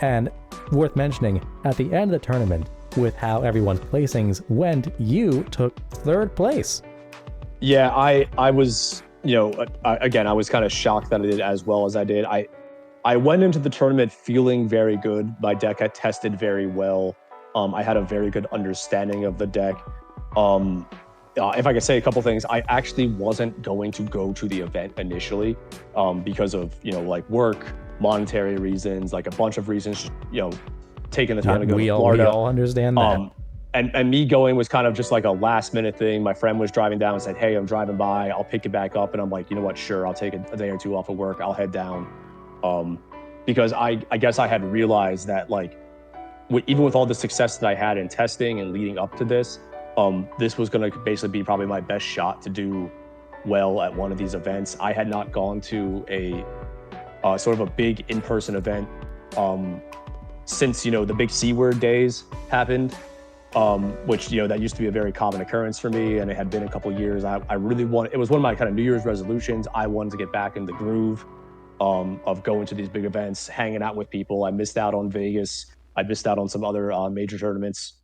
And worth mentioning, at the end of the tournament, with how everyone's placings went, you took 3rd place. Yeah, I was, you know, again, I was kind of shocked that I did as well as I did. I went into the tournament feeling very good. My deck had tested very well. I had a very good understanding of the deck. If I could say a couple things, I actually wasn't going to go to the event initially because of, you know, like work, monetary reasons, like a bunch of reasons, you know, taking the time to go to Florida. We all understand that. And me going was kind of just like a last minute thing. My friend was driving down and said, hey, I'm driving by, I'll pick it back up. And I'm like, you know what, sure, I'll take a day or 2 off of work, I'll head down. Because I guess I had realized that like even with all the success that I had in testing and leading up to this, this was going to basically be probably my best shot to do well at one of these events. I had not gone to a sort of a big in-person event since, you know, the big C word days happened, which, you know, that used to be a very common occurrence for me, and it had been a couple years. I really wanted, it was one of my kind of New Year's resolutions. I wanted to get back in the groove of going to these big events, hanging out with people. I missed out on Vegas. I missed out on some other major tournaments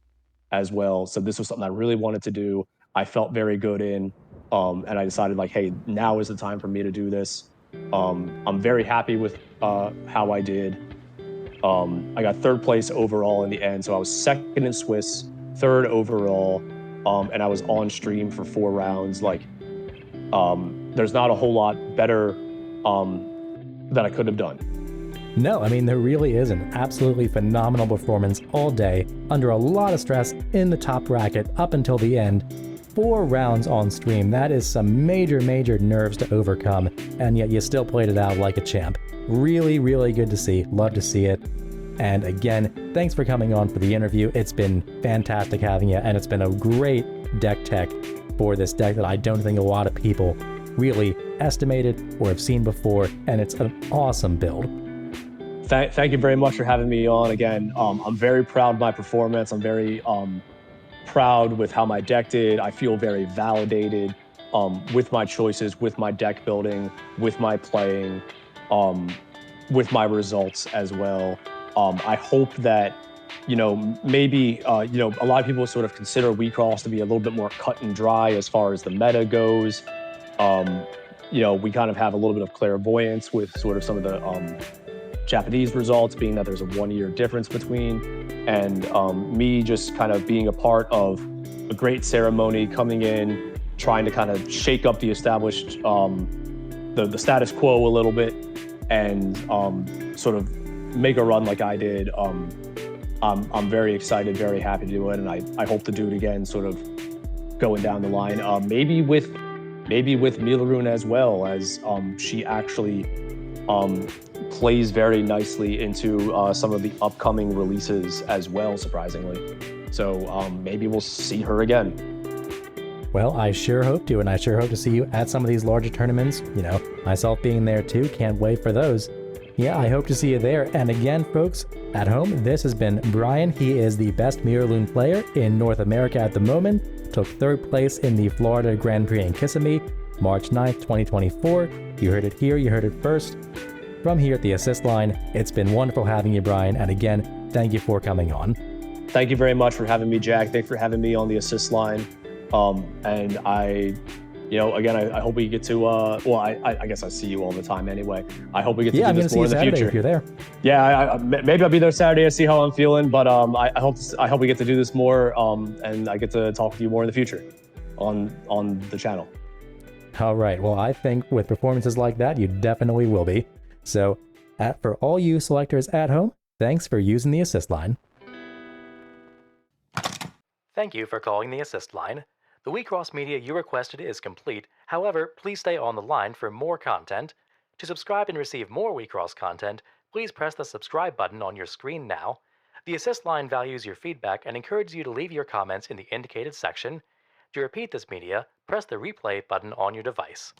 as well. So this was something I really wanted to do. I felt very good in, and I decided like, hey, now is the time for me to do this. I'm very happy with how I did. I got third place overall in the end. So I was second in Swiss, third overall, and I was on stream for 4 rounds. Like, there's not a whole lot better that I could have done. No, I mean, there really is an absolutely phenomenal performance all day, under a lot of stress, in the top bracket, up until the end. 4 rounds on stream, that is some major nerves to overcome, and yet you still played it out like a champ. Really, really good to see, love to see it. And again, thanks for coming on for the interview. It's been fantastic having you, and it's been a great deck tech for this deck that I don't think a lot of people really estimated or have seen before, and it's an awesome build. Thank you very much for having me on again. I'm very proud of my performance. I'm very proud with how my deck did. I feel very validated with my choices, with my deck building, with my playing, with my results as well. I hope that, you know, maybe, you know, a lot of people sort of consider WIXOSS to be a little bit more cut and dry as far as the meta goes. You know, we kind of have a little bit of clairvoyance with sort of some of the Japanese results, being that there's a 1-year difference between, and me just kind of being a part of a great ceremony, coming in, trying to kind of shake up the established, the status quo a little bit, and sort of make a run like I did. I'm very excited, very happy to do it, and I hope to do it again, sort of going down the line. Maybe with Milulun as well, as she actually plays very nicely into some of the upcoming releases as well, surprisingly. So maybe we'll see her again. Well, I sure hope to, and I sure hope to see you at some of these larger tournaments. You know, myself being there too, can't wait for those. Yeah, I hope to see you there. And again, folks, at home, this has been Brian. He is the best Milulun player in North America at the moment. Took 3rd place in the Florida Grand Prix in Kissimmee, March 9th, 2024. You heard it here, you heard it first. From here at the assist line, it's been wonderful having you, Brian. And again, thank you for coming on. Thank you very much for having me, Jack. Thanks for having me on the assist line. And you know, again, I hope we get to, well, I guess I see you all the time anyway. I hope we get to do this more in the future. If you're there. Yeah, maybe I'll be there Saturday to see how I'm feeling, but I hope we get to do this more, and I get to talk to you more in the future on the channel. All right, well, I think with performances like that, you definitely will be. So, for all you selectors at home, thanks for using the assist line. Thank you for calling the assist line. The WIXOSS media you requested is complete. However, please stay on the line for more content. To subscribe and receive more WIXOSS content, please press the subscribe button on your screen now. The assist line values your feedback and encourages you to leave your comments in the indicated section. To repeat this media, press the replay button on your device.